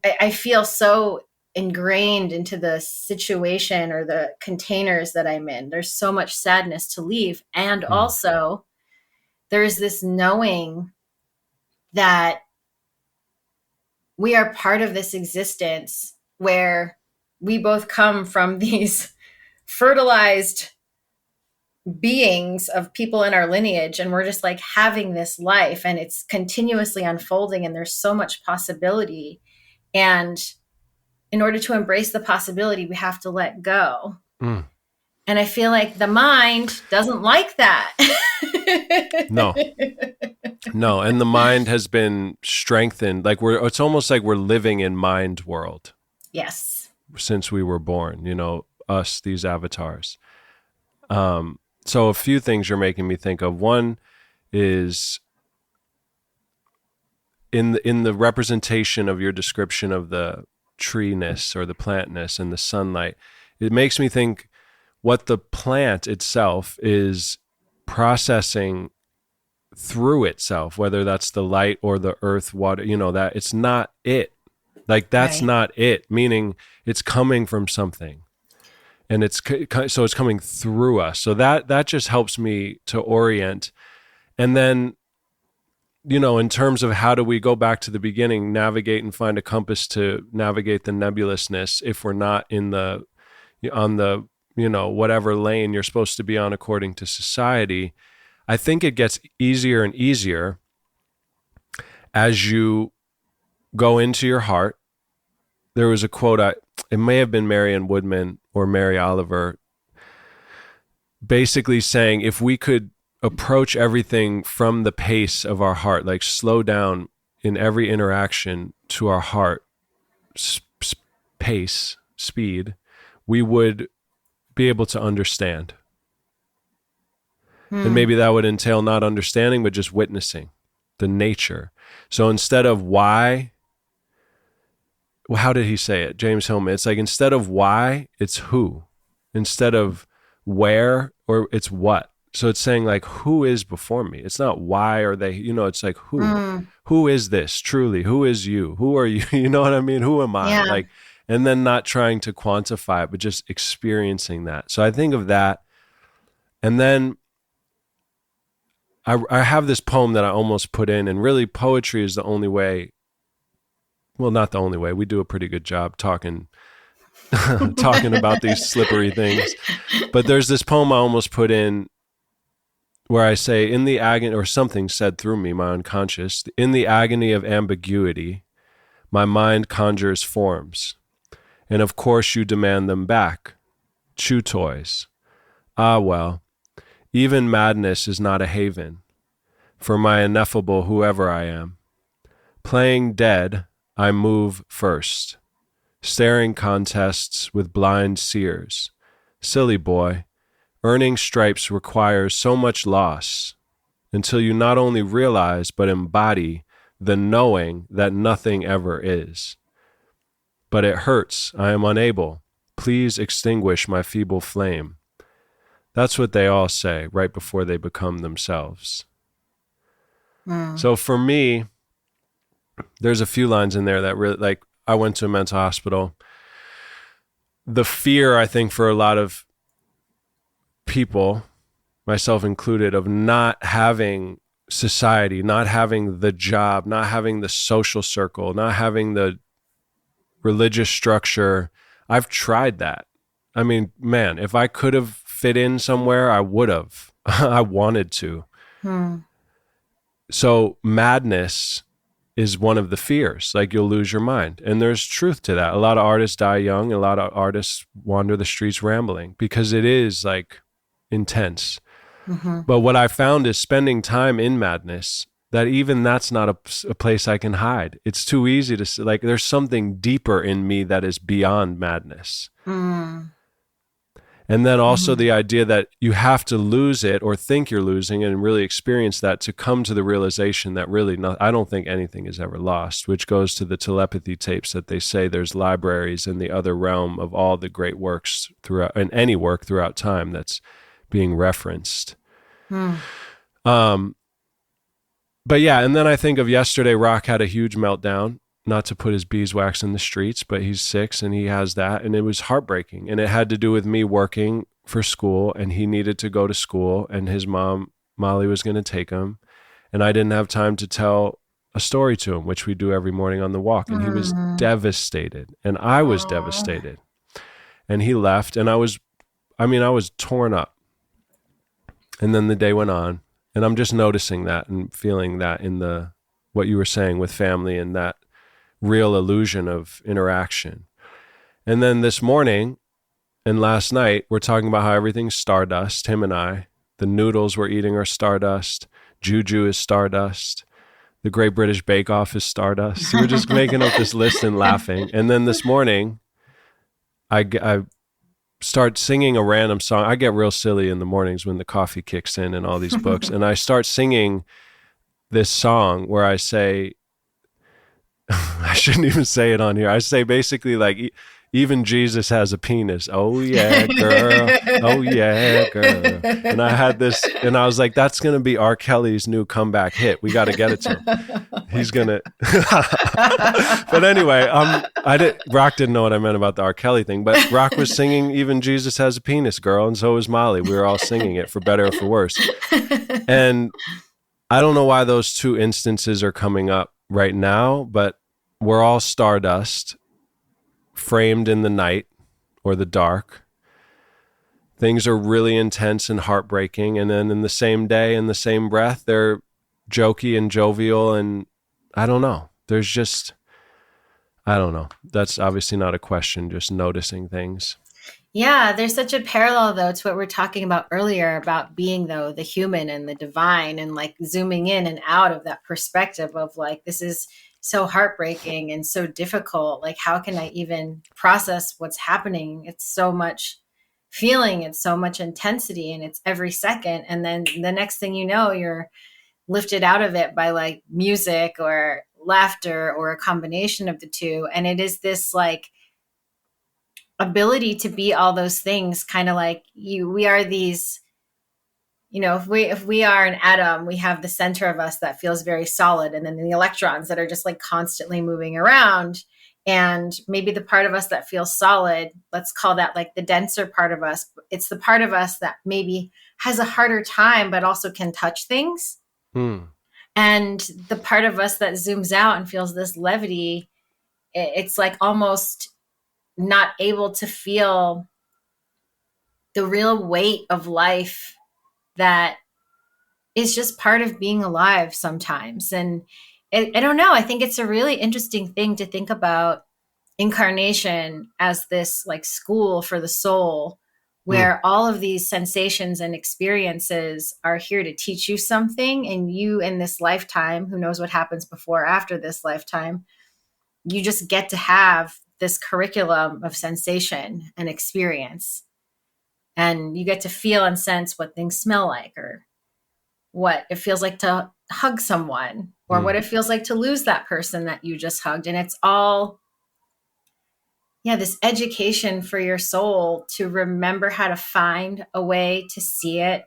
I feel so ingrained into the situation or the containers that I'm in. There's so much sadness to leave. And also there's this knowing that we are part of this existence where we both come from these fertilized beings of people in our lineage, and we're just like having this life, and it's continuously unfolding, and there's so much possibility. And in order to embrace the possibility, we have to let go. And I feel like the mind doesn't like that. No. And the mind has been strengthened. Like it's almost like we're living in mind world. Yes. Since we were born, us, these avatars. So a few things you're making me think of. One is in the representation of your description of the tree-ness or the plant-ness and the sunlight, it makes me think what the plant itself is processing through itself, whether that's the light or the earth, water, that it's not it. Like that's not it, meaning it's coming from something. And it's coming through us. So that just helps me to orient. And then, in terms of how do we go back to the beginning, navigate and find a compass to navigate the nebulousness if we're not on the, whatever lane you're supposed to be on according to society. I think it gets easier and easier as you go into your heart. There was a quote, it may have been Marianne Woodman or Mary Oliver, basically saying if we could approach everything from the pace of our heart, like slow down in every interaction to our heart, pace, speed, we would be able to understand. And maybe that would entail not understanding, but just witnessing the nature. So instead of why, how did he say it? James Hillman. It's like instead of why, it's who. Instead of where, or it's what. So it's saying like, who is before me? It's not why are they, it's like who. Who is this truly? Who is you? Who are you? You know what I mean? Who am I? Yeah. Like, and then not trying to quantify it, but just experiencing that. So I think of that. And then I have this poem that I almost put in, and really poetry is the only way. Well, not the only way. We do a pretty good job talking about these slippery things. But there's this poem I almost put in where I say, in the agony, or something said through me, my unconscious, in the agony of ambiguity, my mind conjures forms. And of course you demand them back. Chew toys. Ah, well, even madness is not a haven for my ineffable whoever I am. Playing dead, I move first, staring contests with blind seers. Silly boy, earning stripes requires so much loss until you not only realize but embody the knowing that nothing ever is. But it hurts, I am unable. Please extinguish my feeble flame. That's what they all say right before they become themselves. So for me, there's a few lines in there that really, like, I went to a mental hospital. The fear, I think, for a lot of people, myself included, of not having society, not having the job, not having the social circle, not having the religious structure. I've tried that. I mean, man, if I could have fit in somewhere, I would have. I wanted to. So madness is one of the fears. Like, you'll lose your mind. And there's truth to that. A lot of artists die young. A lot of artists wander the streets rambling because it is like intense. But what I found is spending time in madness, that even that's not a place I can hide. It's too easy to, like, there's something deeper in me that is beyond madness. And then also the idea that you have to lose it or think you're losing it and really experience that to come to the realization that really I don't think anything is ever lost, which goes to the telepathy tapes that they say there's libraries in the other realm of all the great works throughout, and any work throughout time that's being referenced. But yeah, and then I think of yesterday, Rock had a huge meltdown. Not to put his beeswax in the streets, but he's 6 and he has that. And it was heartbreaking. And it had to do with me working for school, and he needed to go to school, and his mom, Molly, was going to take him. And I didn't have time to tell a story to him, which we do every morning on the walk. And he was devastated. And I was devastated. And he left, and I was torn up. And then the day went on, and I'm just noticing that and feeling that in what you were saying with family and that real illusion of interaction. And then this morning and last night, we're talking about how everything's stardust, him and I. The noodles we're eating are stardust. Juju is stardust. The Great British Bake Off is stardust. So we're just making up this list and laughing. And then this morning, I start singing a random song. I get real silly in the mornings when the coffee kicks in and all these books. And I start singing this song where I say, I shouldn't even say it on here. I say basically like, even Jesus has a penis. Oh yeah, girl. Oh yeah, girl. And I had this, and I was like, that's going to be R. Kelly's new comeback hit. We got to get it to him. He's going to. But anyway, Rock didn't know what I meant about the R. Kelly thing, but Rock was singing Even Jesus Has a Penis, girl. And so was Molly. We were all singing it for better or for worse. And I don't know why those two instances are coming up right now, but we're all stardust, framed in the night or the dark. Things are really intense and heartbreaking, and then in the same day, in the same breath, they're jokey and jovial, and I don't know. There's just, I don't know. That's obviously not a question, just noticing things. Yeah, there's such a parallel, though, to what we were talking about earlier about being, though, the human and the divine, and like zooming in and out of that perspective of like, this is so heartbreaking and so difficult. Like, how can I even process what's happening? It's so much feeling, it's so much intensity, and it's every second. And then the next thing you know, you're lifted out of it by like music or laughter or a combination of the two. And it is this like ability to be all those things, kind of like we are these, you know, if we are an atom, we have the center of us that feels very solid, and then the electrons that are just like constantly moving around. And maybe the part of us that feels solid, let's call that like the denser part of us. It's the part of us that maybe has a harder time, but also can touch things. And the part of us that zooms out and feels this levity, it's like almost not able to feel the real weight of life that is just part of being alive sometimes. And I don't know, I think it's a really interesting thing to think about incarnation as this like school for the soul, where all of these sensations and experiences are here to teach you something. And you in this lifetime, who knows what happens before or after this lifetime, you just get to have this curriculum of sensation and experience. And you get to feel and sense what things smell like, or what it feels like to hug someone, or what it feels like to lose that person that you just hugged. And it's all, this education for your soul to remember how to find a way to see it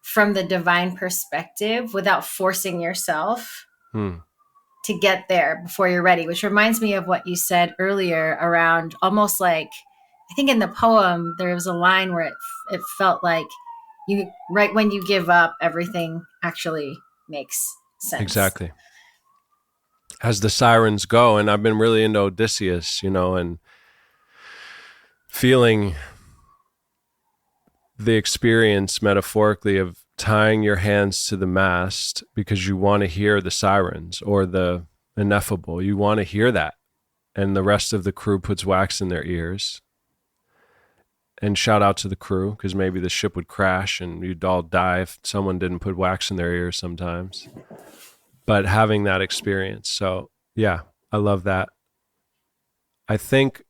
from the divine perspective without forcing yourself to get there before you're ready, which reminds me of what you said earlier around almost like, I think in the poem, there was a line where it felt like you, right when you give up, everything actually makes sense. Exactly. As the sirens go, and I've been really into Odysseus, and feeling the experience metaphorically of tying your hands to the mast because you want to hear the sirens or the ineffable. You want to hear that. And the rest of the crew puts wax in their ears. And shout out to the crew, because maybe the ship would crash and you'd all die if someone didn't put wax in their ears sometimes. But having that experience. So, yeah, I love that. I think,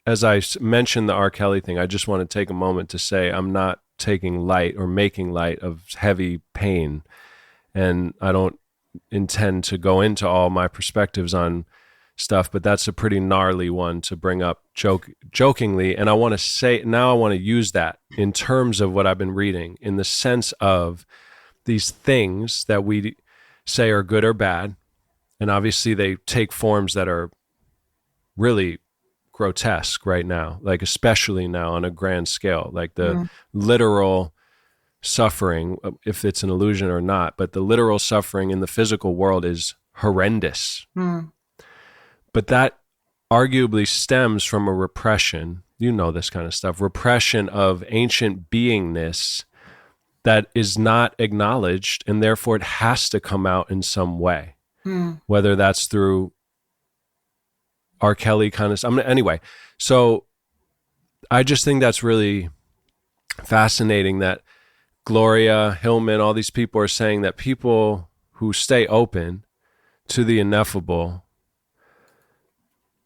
as I mentioned the R. Kelly thing, I just want to take a moment to say I'm not taking light or making light of heavy pain. And I don't intend to go into all my perspectives on stuff, but that's a pretty gnarly one to bring up jokingly. And I want to say, now I want to use that in terms of what I've been reading, in the sense of these things that we say are good or bad. And obviously they take forms that are really grotesque right now, like especially now on a grand scale, like the literal suffering, if it's an illusion or not, but the literal suffering in the physical world is horrendous. But that arguably stems from a repression, this kind of stuff, repression of ancient beingness that is not acknowledged, and therefore it has to come out in some way, whether that's through R. Kelly kind of stuff. Anyway, so I just think that's really fascinating that Gloria, Hillman, all these people are saying that people who stay open to the ineffable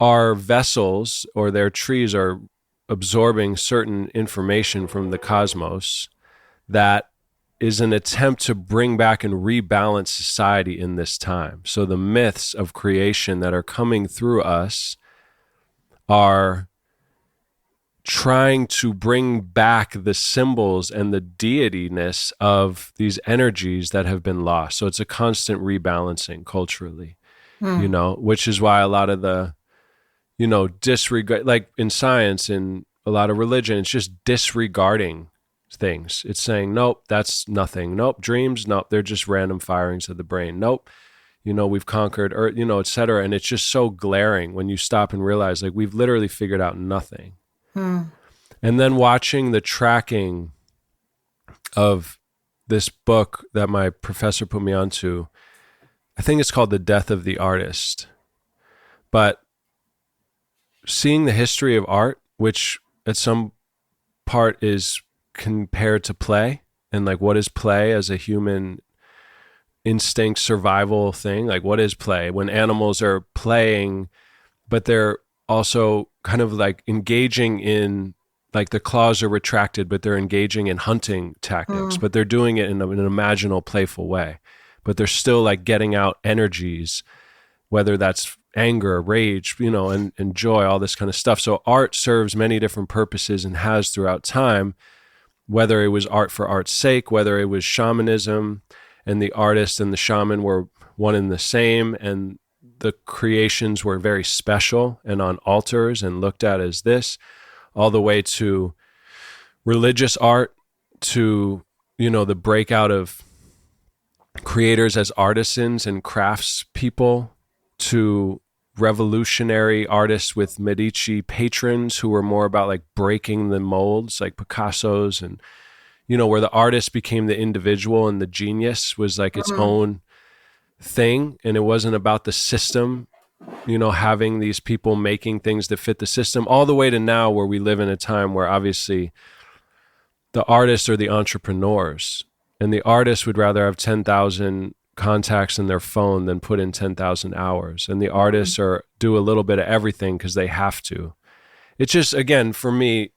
are vessels, or their trees are absorbing certain information from the cosmos that is an attempt to bring back and rebalance society in this time. So the myths of creation that are coming through us are trying to bring back the symbols and the deityness of these energies that have been lost. So it's a constant rebalancing culturally, which is why a lot of the, disregard, like in science and a lot of religion, it's just disregarding things. It's saying, nope, that's nothing. Nope, dreams, nope, they're just random firings of the brain. Nope, we've conquered Earth, et cetera. And it's just so glaring when you stop and realize, like, we've literally figured out nothing. And then watching the tracking of this book that my professor put me onto, I think it's called The Death of the Artist. But seeing the history of art, which at some part is compared to play, and like, what is play as a human instinct survival thing? Like, what is play when animals are playing, but they're also kind of like engaging in, like, the claws are retracted, but they're engaging in hunting tactics, but they're doing it in an imaginal, playful way, but they're still like getting out energies, whether that's anger, rage, and joy, all this kind of stuff. So art serves many different purposes and has throughout time, whether it was art for art's sake, whether it was shamanism and the artist and the shaman were one and the same, and the creations were very special and on altars and looked at as this, all the way to religious art, to, the breakout of creators as artisans and crafts people, to revolutionary artists with Medici patrons who were more about like breaking the molds, like Picasso's, and where the artist became the individual and the genius was like its own thing, and it wasn't about the system, having these people making things that fit the system, all the way to now where we live in a time where obviously the artists are the entrepreneurs, and the artists would rather have 10,000 contacts in their phone than put in 10,000 hours. And the artists do a little bit of everything because they have to. It's just, again, for me,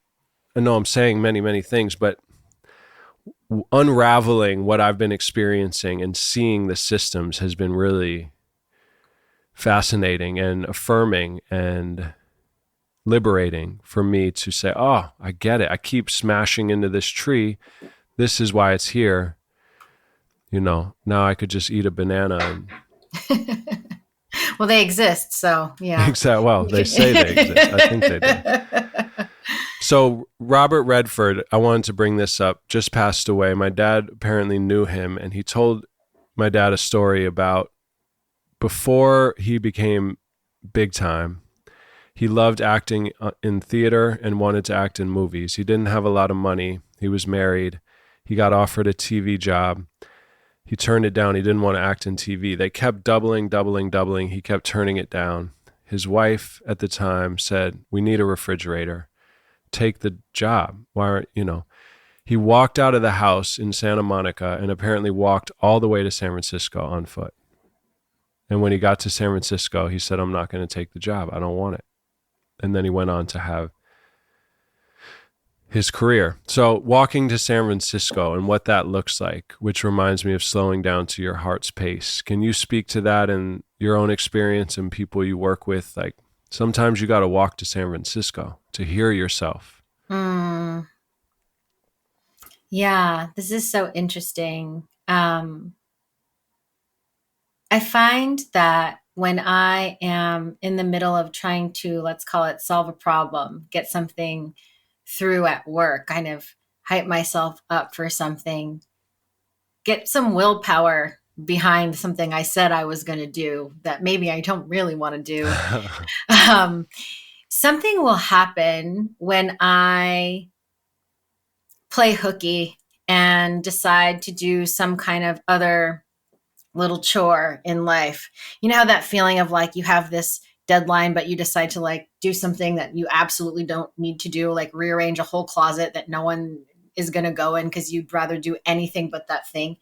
I know I'm saying many, many things, but unraveling what I've been experiencing and seeing the systems has been really fascinating and affirming and liberating for me to say, oh, I get it. I keep smashing into this tree. This is why it's here. Now I could just eat a banana. And well, they exist, so yeah. Exactly. Well, they say they exist. I think they do. So Robert Redford, I wanted to bring this up, just passed away. My dad apparently knew him, and he told my dad a story about before he became big time, he loved acting in theater and wanted to act in movies. He didn't have a lot of money. He was married. He got offered a TV job. He turned it down. He didn't want to act in TV. They kept doubling. He kept turning it down. His wife at the time said, we need a refrigerator. Take the job. Why aren't, He walked out of the house in Santa Monica and apparently walked all the way to San Francisco on foot. And when he got to San Francisco, he said, I'm not going to take the job. I don't want it. And then he went on to have his career. So walking to San Francisco and what that looks like, which reminds me of slowing down to your heart's pace. Can you speak to that and your own experience and people you work with? Like sometimes you got to walk to San Francisco to hear yourself. Yeah, this is so interesting. I find that when I am in the middle of trying to, let's call it, solve a problem, get something through at work, kind of hype myself up for something, get some willpower behind something I said I was going to do that maybe I don't really want to do. Something will happen when I play hooky and decide to do some kind of other little chore in life. You know how that feeling of like you have this deadline, but you decide to like do something that you absolutely don't need to do, like rearrange a whole closet that no one is going to go in because you'd rather do anything but that thing.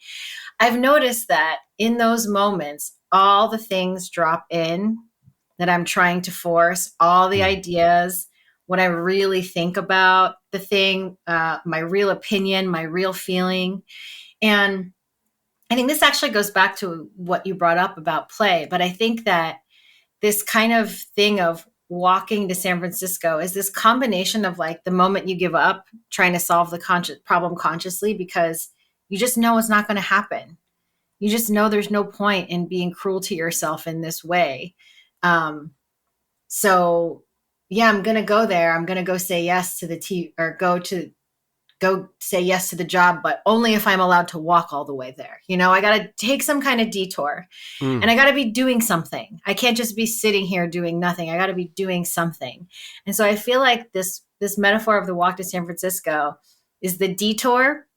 I've noticed that in those moments, all the things drop in that I'm trying to force, all the ideas, what I really think about the thing, my real opinion, my real feeling. And I think this actually goes back to what you brought up about play, but I think that this kind of thing of walking to San Francisco is this combination of like the moment you give up trying to solve the problem consciously because you just know it's not going to happen. You just know there's no point in being cruel to yourself in this way. So yeah, I'm going to go there. I'm going to go say yes to the go say yes to the job, but only if I'm allowed to walk all the way there. I got to take some kind of detour and I got to be doing something. I can't just be sitting here doing nothing. I got to be doing something. And so I feel like this metaphor of the walk to San Francisco is the detour,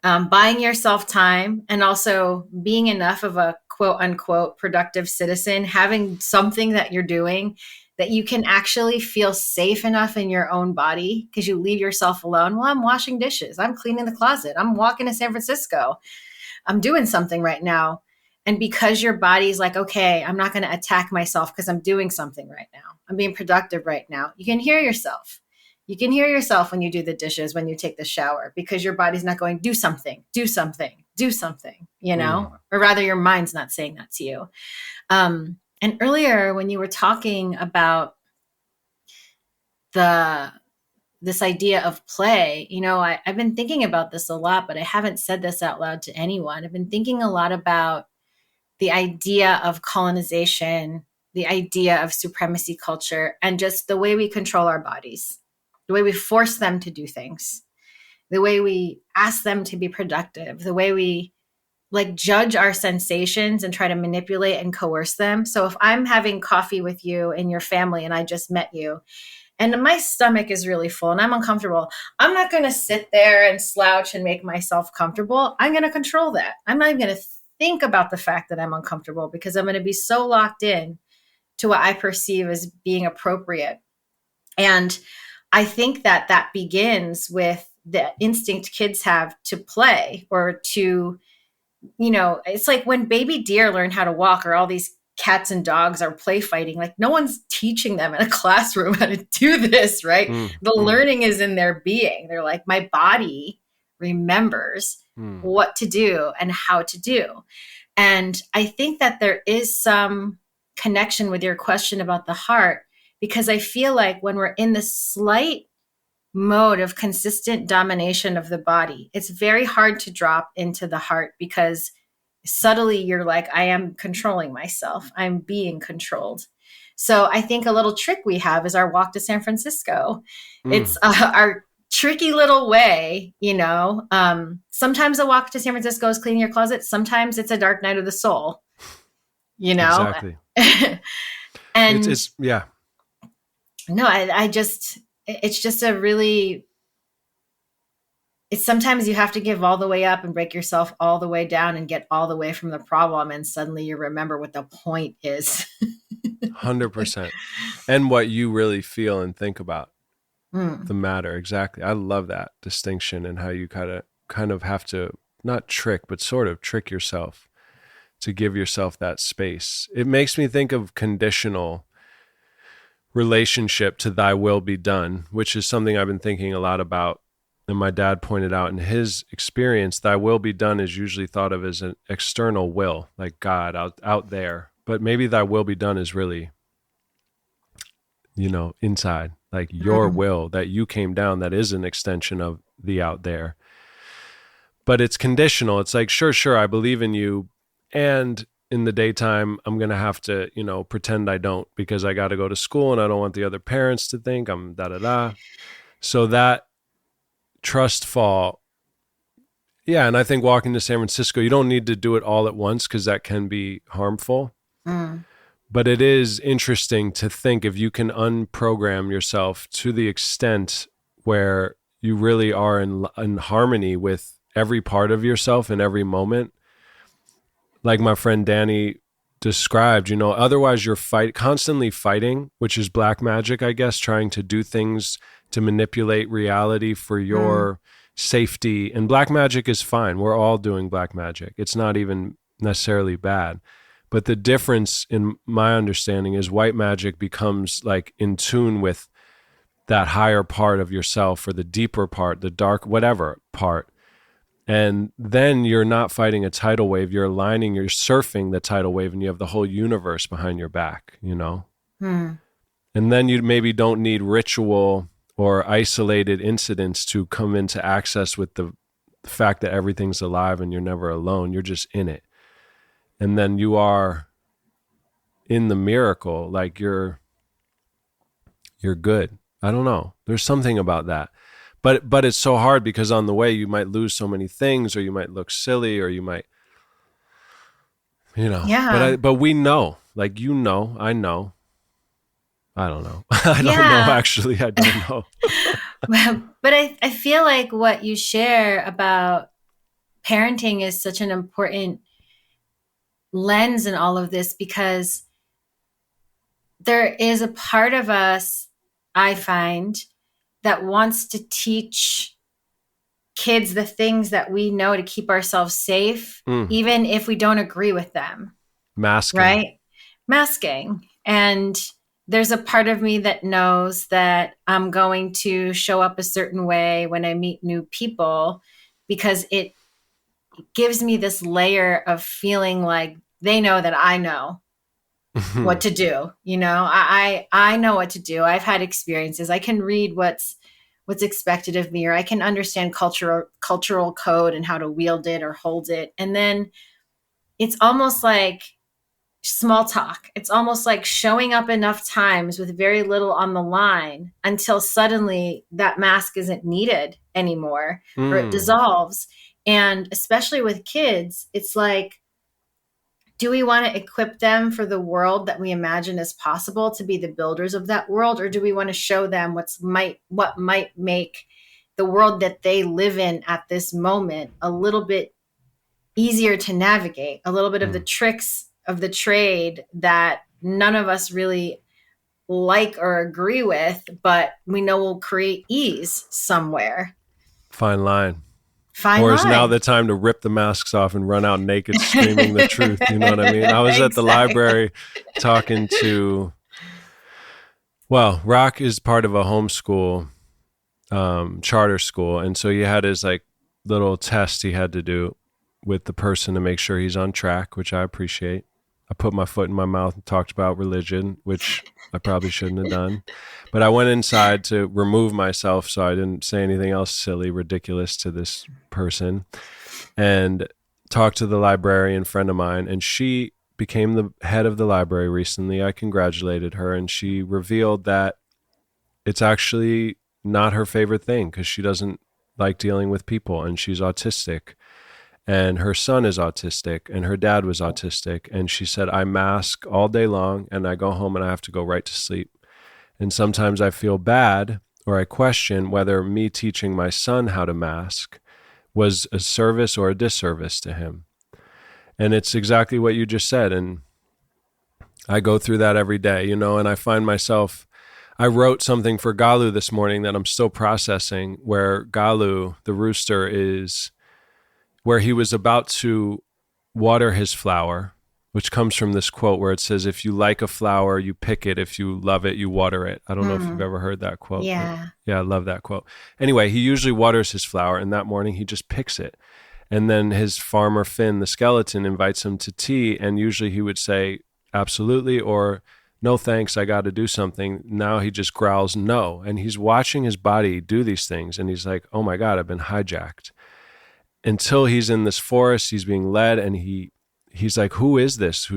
buying yourself time, and also being enough of a quote unquote productive citizen, having something that you're doing that you can actually feel safe enough in your own body because you leave yourself alone. Well, I'm washing dishes. I'm cleaning the closet. I'm walking to San Francisco. I'm doing something right now. And because your body's like, okay, I'm not going to attack myself because I'm doing something right now. I'm being productive right now. You can hear yourself. You can hear yourself when you do the dishes, when you take the shower, because your body's not going, do something, or rather your mind's not saying that to you. And earlier when you were talking about this idea of play, I've been thinking about this a lot, but I haven't said this out loud to anyone. I've been thinking a lot about the idea of colonization, the idea of supremacy culture, and just the way we control our bodies, the way we force them to do things, the way we ask them to be productive, the way we like judge our sensations and try to manipulate and coerce them. So if I'm having coffee with you and your family and I just met you and my stomach is really full and I'm uncomfortable, I'm not going to sit there and slouch and make myself comfortable. I'm going to control that. I'm not even going to think about the fact that I'm uncomfortable because I'm going to be so locked in to what I perceive as being appropriate. And I think that that begins with the instinct kids have to play or to, you know, it's like when baby deer learn how to walk or all these cats and dogs are play fighting, like no one's teaching them in a classroom how to do this, right? The learning is in their being. They're like, my body remembers what to do and how to do. And I think that there is some connection with your question about the heart, because I feel like when we're in this slight mode of consistent domination of the body, it's very hard to drop into the heart because subtly you're like, I am controlling myself. I'm being controlled. So I think a little trick we have is our walk to San Francisco. It's our tricky little way, you know. Sometimes a walk to San Francisco is cleaning your closet. Sometimes it's a dark night of the soul, you know. Exactly. And it's yeah. No, I just, it's just a really, it's sometimes you have to give all the way up and break yourself all the way down and get all the way from the problem. And suddenly you remember what the point is. 100%. And what you really feel and think about the matter. Exactly. I love that distinction and how you kind of have to not trick, but sort of trick yourself to give yourself that space. It makes me think of conditional relationship to thy will be done, which is something I've been thinking a lot about. And my dad pointed out in his experience, thy will be done is usually thought of as an external will, like God out there. But maybe thy will be done is really, you know, inside, like your will that you came down, that is an extension of the out there. But it's conditional. It's like, sure, I believe in you. And in the daytime, I'm going to have to, you know, pretend I don't because I got to go to school and I don't want the other parents to think I'm da-da-da. So that trust fall. Yeah. And I think walking to San Francisco, you don't need to do it all at once because that can be harmful. But it is interesting to think if you can unprogram yourself to the extent where you really are in harmony with every part of yourself in every moment. Like my friend Danny described, you know, otherwise you're constantly fighting, which is black magic, I guess, trying to do things to manipulate reality for your safety. And black magic is fine. We're all doing black magic. It's not even necessarily bad. But the difference in my understanding is white magic becomes like in tune with that higher part of yourself or the deeper part, the dark, whatever part. And then you're not fighting a tidal wave, you're surfing the tidal wave and you have the whole universe behind your back, you know? And then you maybe don't need ritual or isolated incidents to come into access with the fact that everything's alive and you're never alone. You're just in it. And then you are in the miracle, like you're good. I don't know. There's something about that. But it's so hard because on the way you might lose so many things or you might look silly or you might, you know. Yeah. But we know, like, you know, I know. I don't know. I don't know, actually. I don't know. But I feel like what you share about parenting is such an important lens in all of this because there is a part of us, I find, that wants to teach kids the things that we know to keep ourselves safe, even if we don't agree with them. Masking. Right? Masking. And there's a part of me that knows that I'm going to show up a certain way when I meet new people because it gives me this layer of feeling like they know that I know what to do. You know, I know what to do. I've had experiences. I can read what's expected of me, or I can understand cultural code and how to wield it or hold it. And then it's almost like small talk. It's almost like showing up enough times with very little on the line until suddenly that mask isn't needed anymore or it dissolves. And especially with kids, it's like, do we want to equip them for the world that we imagine is possible to be the builders of that world? Or do we want to show them what might make the world that they live in at this moment a little bit easier to navigate, a little bit of the tricks of the trade that none of us really like or agree with, but we know will create ease somewhere. Fine line. Fine or line. is now the time to rip the masks off and run out naked screaming the truth? You know what I mean? I was at the library talking to, well, Rock is part of a homeschool charter school. And so he had his like little test he had to do with the person to make sure he's on track, which I appreciate. I put my foot in my mouth and talked about religion, which I probably shouldn't have done. But I went inside to remove myself so I didn't say anything else silly, ridiculous to this person, and talked to the librarian friend of mine. And she became the head of the library recently. I congratulated her, and she revealed that it's actually not her favorite thing because she doesn't like dealing with people, and she's autistic. And her son is autistic, and her dad was autistic. And she said, I mask all day long, and I go home and I have to go right to sleep. And sometimes I feel bad, or I question whether me teaching my son how to mask was a service or a disservice to him. And it's exactly what you just said. And I go through that every day, you know, and I find myself, I wrote something for Galu this morning that I'm still processing, where Galu, the rooster, is where he was about to water his flower, which comes from this quote where it says, if you like a flower, you pick it. If you love it, you water it. I don't know if you've ever heard that quote. Yeah. Yeah, I love that quote. Anyway, he usually waters his flower, and that morning he just picks it. And then his farmer, Finn, the skeleton, invites him to tea, and usually he would say, absolutely, or no thanks, I got to do something. Now he just growls no. And he's watching his body do these things, and he's like, oh my God, I've been hijacked. Until he's in this forest, he's being led, and he's like, who is this?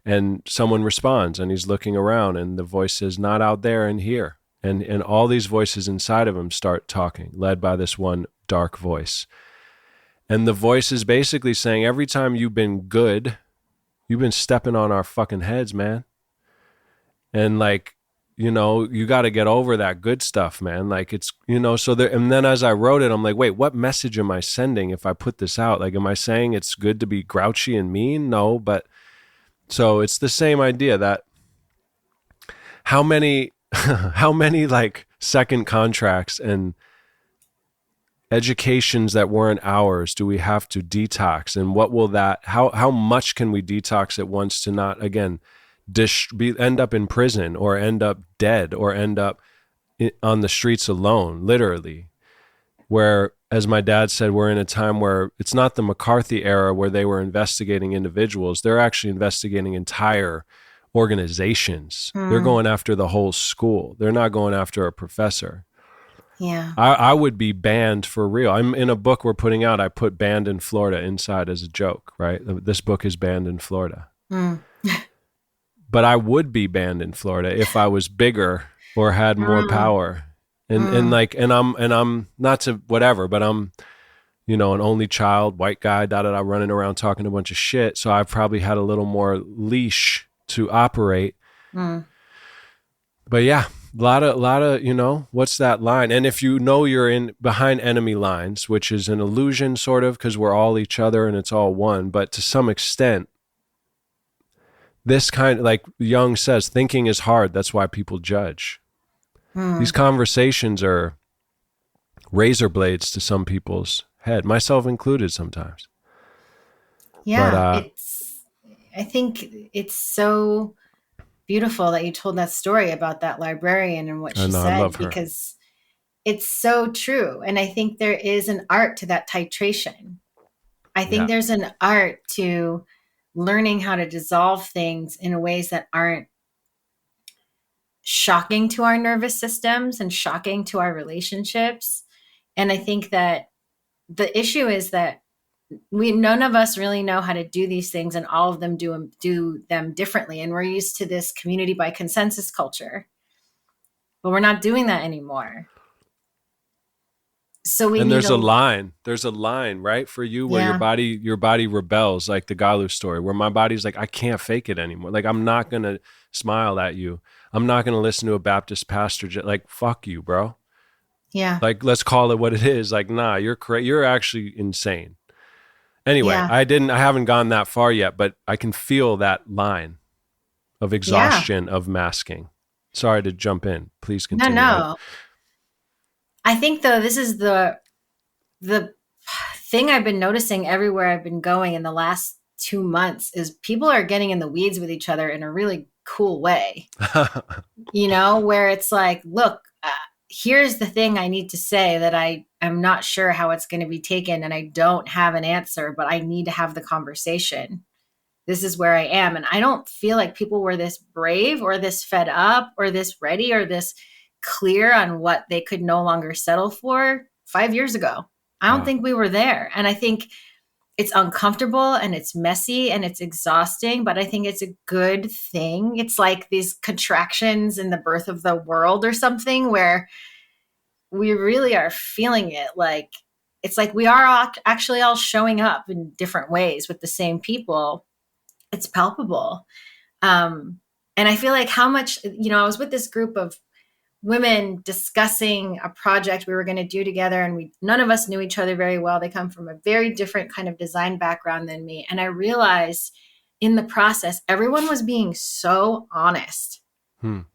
And someone responds, and he's looking around, and the voice says, not out there and here. And all these voices inside of him start talking, led by this one dark voice. And the voice is basically saying, every time you've been good, you've been stepping on our fucking heads, man. And like, you know, you got to get over that good stuff, man. Like it's, you know, so there, and then as I wrote it, I'm like, wait, what message am I sending if I put this out? Like, am I saying it's good to be grouchy and mean? No, but so it's the same idea that how many like second contracts and educations that weren't ours do we have to detox? And what will that, how much can we detox at once to not, again, end up in prison or end up dead or end up on the streets alone, literally, where, as my dad said, we're in a time where it's not the McCarthy era where they were investigating individuals. They're actually investigating entire organizations. They're going after the whole school. They're not going after a professor. Yeah. I would be banned for real. I'm in a book we're putting out. I put banned in Florida inside as a joke, right? This book is banned in Florida. But I would be banned in Florida if I was bigger or had more power. And I'm not to whatever, but I'm, you know, an only child, white guy, running around talking a bunch of shit. So I probably had a little more leash to operate. But yeah, a lot of, you know, what's that line? And if you know you're in behind enemy lines, which is an illusion sort of, because we're all each other and it's all one, but to some extent, this kind, like Jung says, thinking is hard. That's why people judge. These conversations are razor blades to some people's head, myself included sometimes. Yeah, but, I think it's so beautiful that you told that story about that librarian and what she said, because it's so true. And I think there is an art to that titration. I think there's an art to learning how to dissolve things in ways that aren't shocking to our nervous systems and shocking to our relationships. And I think that the issue is that none of us really know how to do these things, and all of them do them differently. And we're used to this community by consensus culture, but we're not doing that anymore. So we and need there's a line, right, for you where your body rebels, like the Galu story, where my body's like, I can't fake it anymore. Like, I'm not going to smile at you. I'm not going to listen to a Baptist pastor. Like, fuck you, bro. Yeah. Like, let's call it what it is. Like, nah, you're actually insane. Anyway, Yeah. I haven't gone that far yet, but I can feel that line of exhaustion of masking. Sorry to jump in. Please continue. No. I think though, this is the thing I've been noticing everywhere I've been going in the last 2 months is people are getting in the weeds with each other in a really cool way, where it's like, look, here's the thing I need to say that I am not sure how it's going to be taken. And I don't have an answer, but I need to have the conversation. This is where I am. And I don't feel like people were this brave or this fed up or this ready or this clear on what they could no longer settle for 5 years ago. I don't think we were there. And I think it's uncomfortable and it's messy and it's exhausting, but I think it's a good thing. It's like these contractions in the birth of the world or something where we really are feeling it. Like, it's like we are actually all showing up in different ways with the same people. It's palpable. And I feel like how much, I was with this group of women discussing a project we were going to do together, and none of us knew each other very well. They come from a very different kind of design background than me. And I realized in the process, everyone was being so honest. And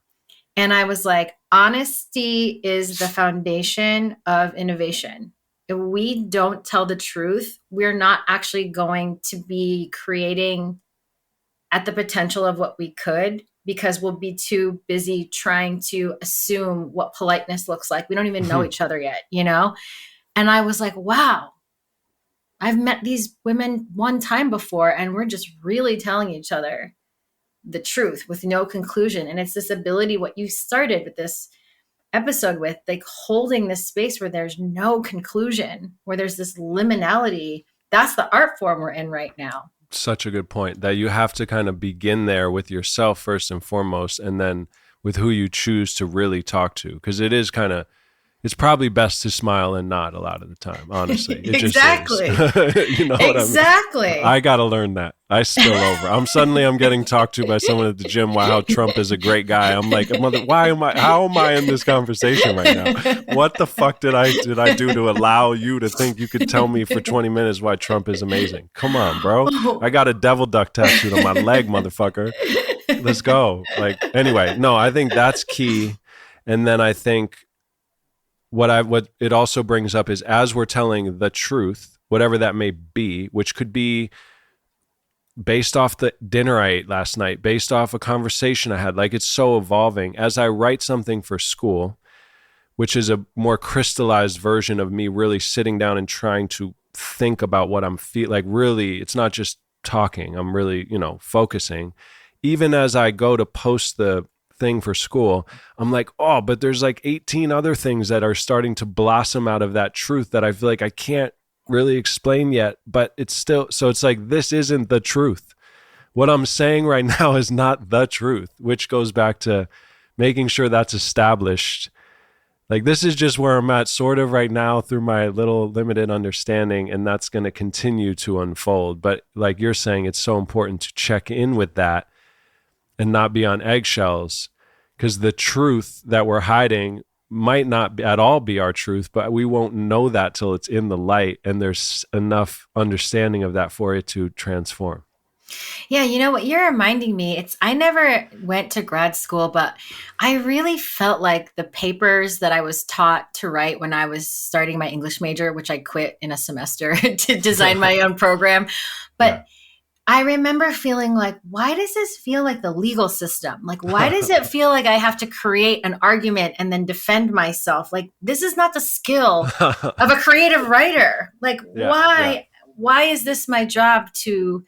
I was like, honesty is the foundation of innovation. If we don't tell the truth, we're not actually going to be creating at the potential of what we could, because we'll be too busy trying to assume what politeness looks like. We don't even know each other yet, And I was like, wow, I've met these women one time before, and we're just really telling each other the truth with no conclusion. And it's this ability, what you started with this episode with, like holding this space where there's no conclusion, where there's this liminality. That's the art form we're in right now. Such a good point, that you have to kind of begin there with yourself first and foremost, and then with who you choose to really talk to. Because it's probably best to smile and nod a lot of the time, honestly. It exactly. Just is. You know exactly. what I mean? I got to learn that. I spill over. I'm getting talked to by someone at the gym how Trump is a great guy. I'm like, how am I in this conversation right now? What the fuck did I do to allow you to think you could tell me for 20 minutes why Trump is amazing? Come on, bro. I got a devil duck tattooed on my leg, motherfucker. Let's go. Anyway, no, I think that's key. And then I think what it also brings up is, as we're telling the truth, whatever that may be, which could be based off the dinner I ate last night, based off a conversation I had, it's so evolving. As I write something for school, which is a more crystallized version of me really sitting down and trying to think about what I'm feeling, really, it's not just talking. I'm really, focusing. Even as I go to post the thing for school, I'm like, oh, but there's 18 other things that are starting to blossom out of that truth that I feel like I can't really explain yet, but it's still, so it's like, this isn't the truth. What I'm saying right now is not the truth, which goes back to making sure that's established. This is just where I'm at sort of right now through my little limited understanding, and that's going to continue to unfold. But like you're saying, it's so important to check in with that and not be on eggshells, because the truth that we're hiding might not at all be our truth, but we won't know that till it's in the light and there's enough understanding of that for it to transform. Yeah, you know what you're reminding me, I never went to grad school, but I really felt like the papers that I was taught to write when I was starting my English major, which I quit in a semester to design my own program. But I remember feeling like, why does this feel like the legal system? Why does it feel like I have to create an argument and then defend myself? This is not the skill of a creative writer. Why is this my job to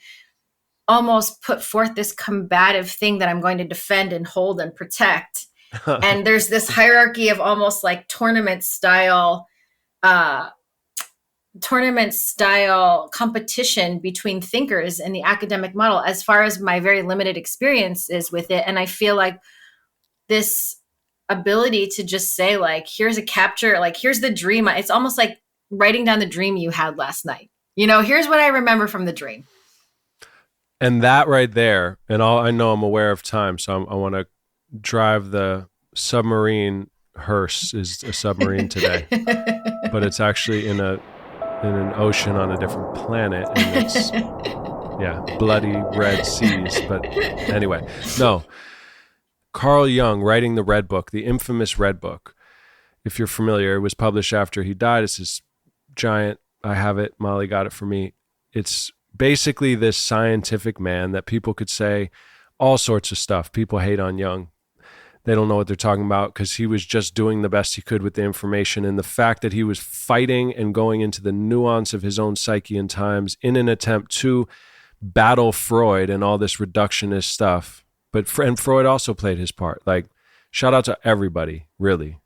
almost put forth this combative thing that I'm going to defend and hold and protect? And there's this hierarchy of almost tournament style tournament style competition between thinkers in the academic model, as far as my very limited experience is with it. And I feel like this ability to just say, like, here's a capture, like, here's the dream. It's almost like writing down the dream you had last night. Here's what I remember from the dream. And that right there, and I know I'm aware of time, so I want to drive the submarine. Hearse is a submarine today, but it's actually in an ocean on a different planet, and it's bloody red seas. But anyway, no. Carl Jung writing the Red Book, the infamous Red Book. If you're familiar, it was published after he died. It's this giant. I have it. Molly got it for me. It's basically this scientific man that people could say all sorts of stuff. People hate on Jung. They don't know what they're talking about because he was just doing the best he could with the information. And the fact that he was fighting and going into the nuance of his own psyche and times in an attempt to battle Freud and all this reductionist stuff. And Freud also played his part. Like, shout out to everybody, really.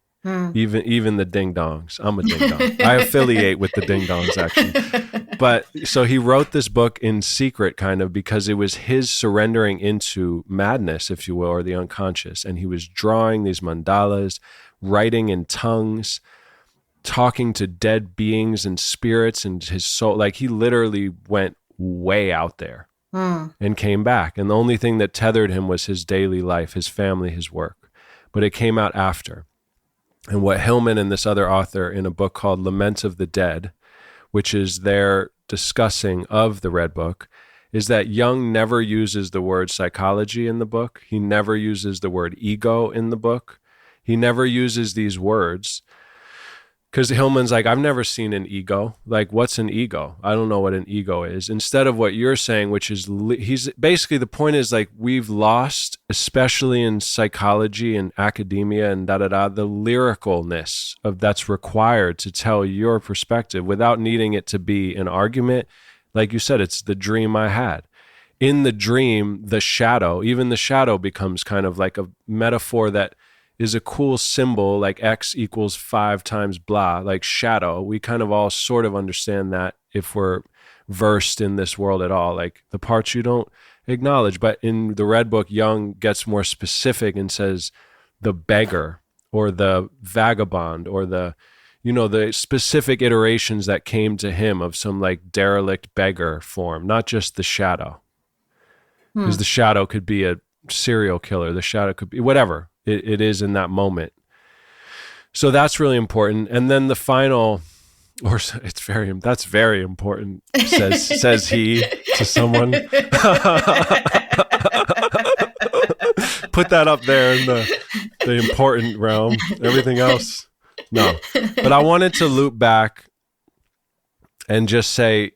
Even the ding-dongs. I'm a ding-dong. I affiliate with the ding-dongs, actually. But so he wrote this book in secret, kind of, because it was his surrendering into madness, if you will, or the unconscious. And he was drawing these mandalas, writing in tongues, talking to dead beings and spirits and his soul. Like, he literally went way out there and came back. And the only thing that tethered him was his daily life, his family, his work. But it came out after. And what Hillman and this other author in a book called Lament of the Dead, which is their discussing of the Red Book, is that Jung never uses the word psychology in the book. He never uses the word ego in the book. He never uses these words. Because Hillman's like, I've never seen an ego. Like, what's an ego? I don't know what an ego is. Instead of what you're saying, which is, he's basically, the point is, like, we've lost, especially in psychology and academia and the lyricalness of that's required to tell your perspective without needing it to be an argument. Like you said, it's the dream I had. In the dream, the shadow, even the shadow becomes kind of like a metaphor that is a cool symbol, like X equals 5 times blah, like shadow. We kind of all sort of understand that if we're versed in this world at all, like the parts you don't acknowledge. But in the Red Book, Jung gets more specific and says the beggar or the vagabond or the specific iterations that came to him of some like derelict beggar form, not just the shadow. Because the shadow could be a serial killer. The shadow could be whatever. It is in that moment. So that's really important. And then the final, that's very important, says he to someone. Put that up there in the important realm. Everything else, no. But I wanted to loop back and just say,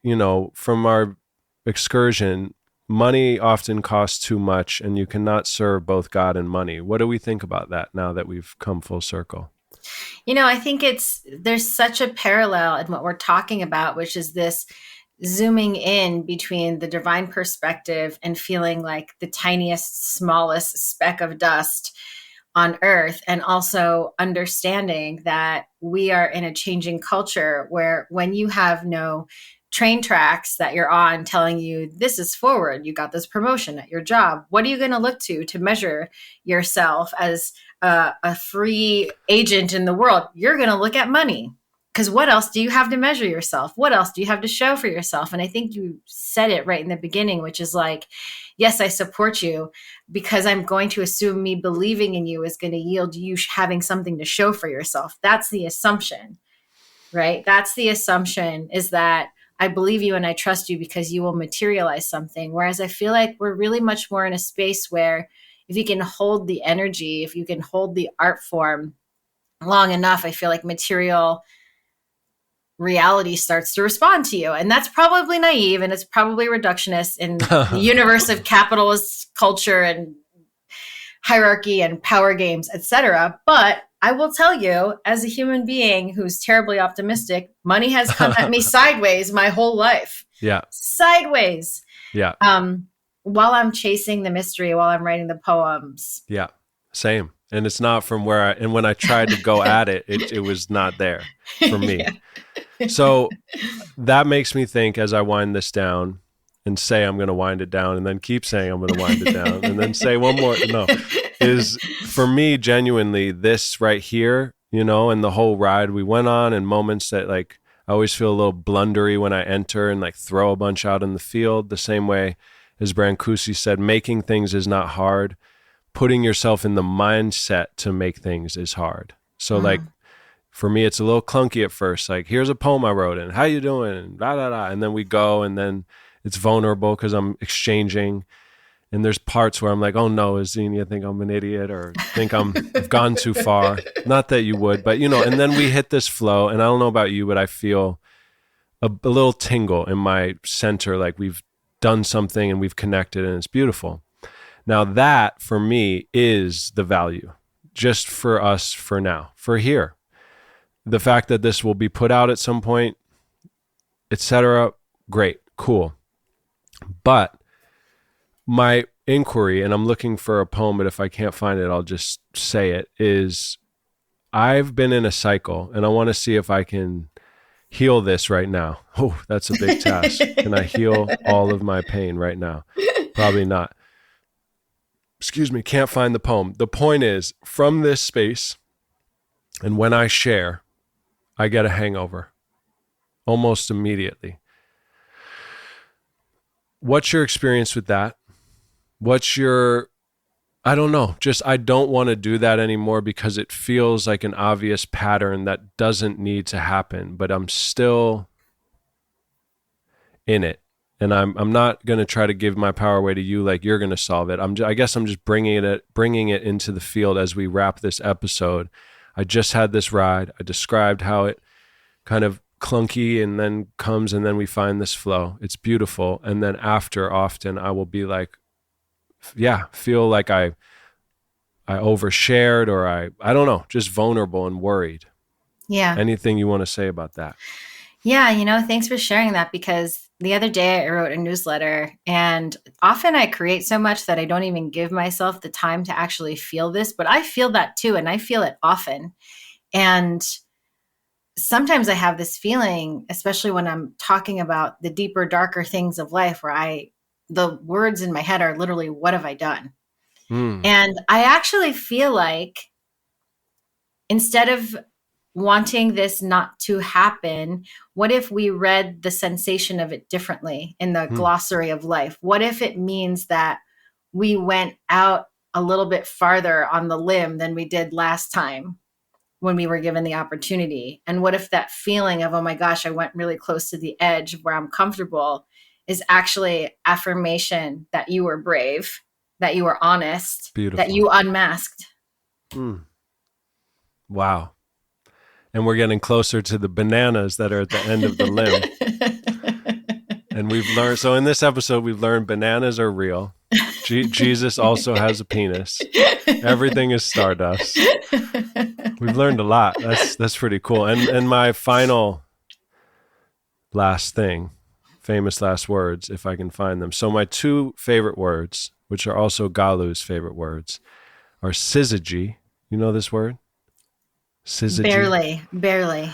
from our excursion, money often costs too much, and you cannot serve both God and money. What do we think about that now that we've come full circle? I think there's such a parallel in what we're talking about, which is this zooming in between the divine perspective and feeling like the tiniest, smallest speck of dust on earth, and also understanding that we are in a changing culture where when you have no train tracks that you're on telling you this is forward, you got this promotion at your job, what are you going to look to measure yourself as a free agent in the world? You're going to look at money, because what else do you have to measure yourself? What else do you have to show for yourself? And I think you said it right in the beginning, which is like, yes, I support you because I'm going to assume me believing in you is going to yield you having something to show for yourself. That's the assumption, right? That's the assumption, is that I believe you and I trust you because you will materialize something. Whereas I feel like we're really much more in a space where if you can hold the energy, if you can hold the art form long enough, I feel like material reality starts to respond to you. And that's probably naive, and it's probably reductionist in the universe of capitalist culture and hierarchy and power games, etc. But I will tell you, as a human being who's terribly optimistic, money has come at me sideways my whole life. Yeah. Sideways. Yeah. While I'm chasing the mystery, while I'm writing the poems. Yeah. Same. And it's not from when I tried to go at it, it was not there for me. Yeah. So that makes me think, as I wind this down and say I'm going to wind it down, and then keep saying I'm going to wind it down, and then say one more, no, is for me genuinely this right here, you know, and the whole ride we went on, and moments that like I always feel a little blundery when I enter and like throw a bunch out in the field, the same way as Brancusi said, making things is not hard. Putting yourself in the mindset to make things is hard. So like for me, it's a little clunky at first. Like, here's a poem I wrote, and how you doing? And blah, blah, blah. And then we go, and then it's vulnerable because I'm exchanging. And there's parts where I'm like, oh no, is Xenia think I'm an idiot or think I've gone too far? Not that you would, but you know, and then we hit this flow, and I don't know about you, but I feel a little tingle in my center, like we've done something and we've connected, and it's beautiful. Now that for me is the value, just for us for now, for here. The fact that this will be put out at some point, etc., great, cool. But my inquiry, and I'm looking for a poem, but if I can't find it, I'll just say it, is I've been in a cycle, and I want to see if I can heal this right now. Oh, that's a big task. Can I heal all of my pain right now? Probably not. Excuse me, can't find the poem. The point is, from this space, and when I share, I get a hangover almost immediately. What's your experience with that? What's your, I don't know, just I don't want to do that anymore because it feels like an obvious pattern that doesn't need to happen, but I'm still in it. And I'm not going to try to give my power away to you like you're going to solve it. I guess I'm just bringing it into the field as we wrap this episode. I just had this ride. I described how it kind of clunky and then comes, and then we find this flow. It's beautiful. And then after, often I will be like, yeah, feel like I overshared, or I don't know, just vulnerable and worried. Yeah. Anything you want to say about that? Yeah, you know, thanks for sharing that, because the other day I wrote a newsletter, and often I create so much that I don't even give myself the time to actually feel this, but I feel that too, and I feel it often. And sometimes I have this feeling, especially when I'm talking about the deeper, darker things of life, where the words in my head are literally, what have I done? And I actually feel like instead of wanting this not to happen, what if we read the sensation of it differently in the glossary of life? What if it means that we went out a little bit farther on the limb than we did last time when we were given the opportunity? And what if that feeling of, oh my gosh, I went really close to the edge where I'm comfortable, is actually affirmation that you were brave, that you were honest, Beautiful. that you unmasked. Wow. And we're getting closer to the bananas that are at the end of the limb. And we've learned, so in this episode, we've learned bananas are real. Jesus also has a penis. Everything is stardust. We've learned a lot. That's pretty cool. And my final last thing, famous last words, if I can find them. So my two favorite words, which are also Galu's favorite words, are syzygy. You know this word? Syzygy. Barely.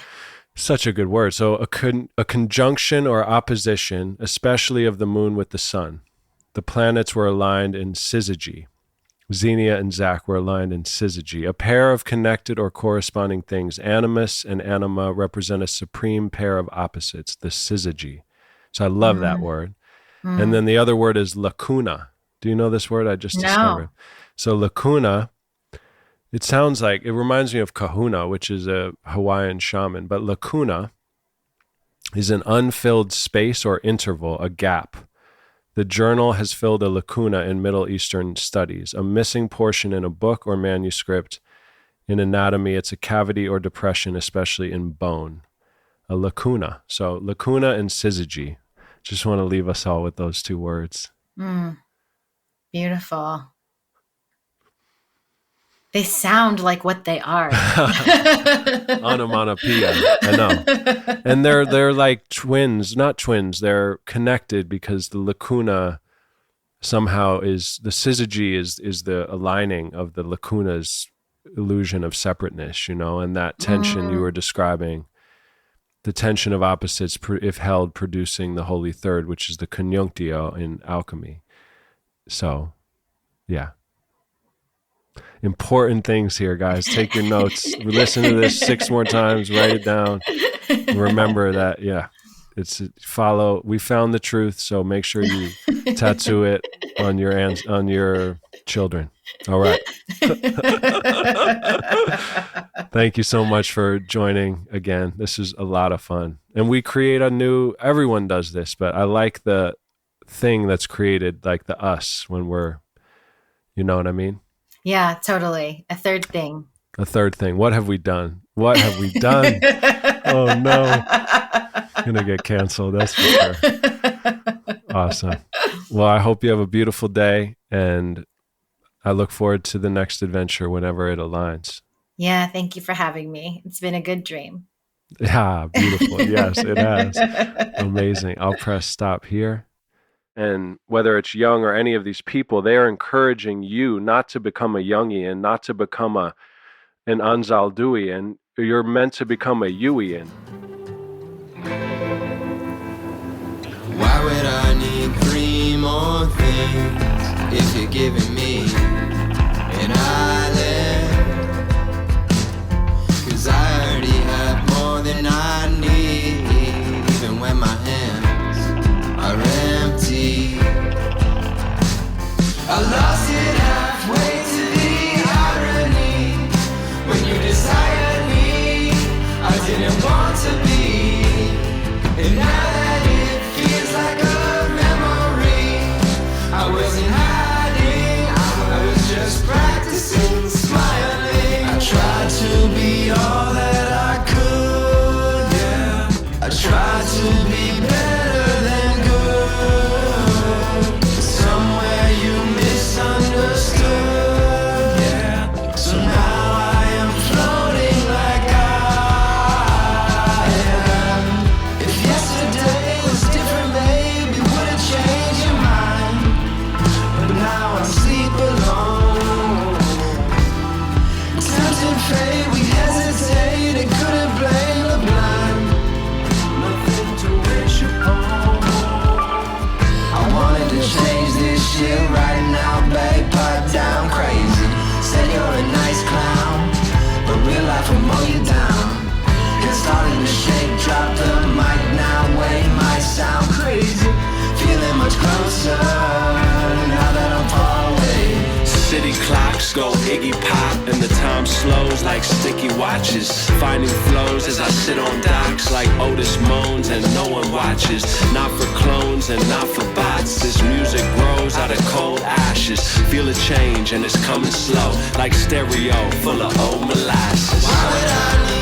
Such a good word. So a conjunction or opposition, especially of the moon with the sun. The planets were aligned in syzygy. Xenia and Zach were aligned in syzygy. A pair of connected or corresponding things. Animus and anima represent a supreme pair of opposites, the syzygy. So I love that word. And then the other word is lacuna. Do you know this word? I just discovered. So lacuna, it sounds like, it reminds me of kahuna, which is a Hawaiian shaman, but lacuna is an unfilled space or interval, a gap. The journal has filled a lacuna in Middle Eastern studies, a missing portion in a book or manuscript. In anatomy, it's a cavity or depression, especially in bone. A lacuna. So lacuna and syzygy. Just want to leave us all with those two words. Beautiful. They sound like what they are. Onomatopoeia, I know. And they're like twins, not twins. They're connected because the lacuna somehow is, the syzygy is the aligning of the lacuna's illusion of separateness, you know, and that tension you were describing the tension of opposites, if held, producing the holy third, which is the conjunctio in alchemy. So, yeah. Important things here, guys. Take your notes. Listen to this 6 more times. Write it down. Remember that, we found the truth, so make sure you tattoo it on your children. All right. Thank you so much for joining again. This is a lot of fun. And we create everyone does this, but I like the thing that's created, like the us, when you know what I mean? Yeah, totally. A third thing. What have we done? Oh no. I'm going to get canceled. That's for sure. Awesome. Well, I hope you have a beautiful day, and I look forward to the next adventure whenever it aligns. Yeah, thank you for having me. It's been a good dream. Yeah, beautiful. Yes, it has. Amazing. I'll press stop here. And whether it's Jung or any of these people, they are encouraging you not to become a Jungian, not to become an Anzalduian. You're meant to become a Jungian. Why would I need 3 more things if you're giving me an island? 'Cause I already have more than I need, even when my hands are empty. I lost it halfway to the irony. When you desired me, I didn't want to be. And now that it feels like a memory, I wasn't hiding, I was just practicing smiling. I tried to be all that I could, yeah. I tried to be better than good. Somewhere you misunderstood, yeah. So now I am floating like I am. If yesterday was different, maybe would have changed your mind. But now I sleep alone. Tempting fate, we hesitate and couldn't blame the blind. Nothing to wish upon. I wanted to change this shit right now, babe. Pipe down crazy. Said you're a nice clown, but real life will mow you down. It's starting to shake, drop the mic now. Wait, might sound crazy. Feeling much closer now that I'm far away. City clocks go Iggy Pop and the time slows like sticky watches. Finding flows as I sit on docks like Otis moans and no one watches. Not for clones and not for bots. This music grows out of cold ashes. Feel a change and it's coming slow like stereo full of old molasses. Why would I need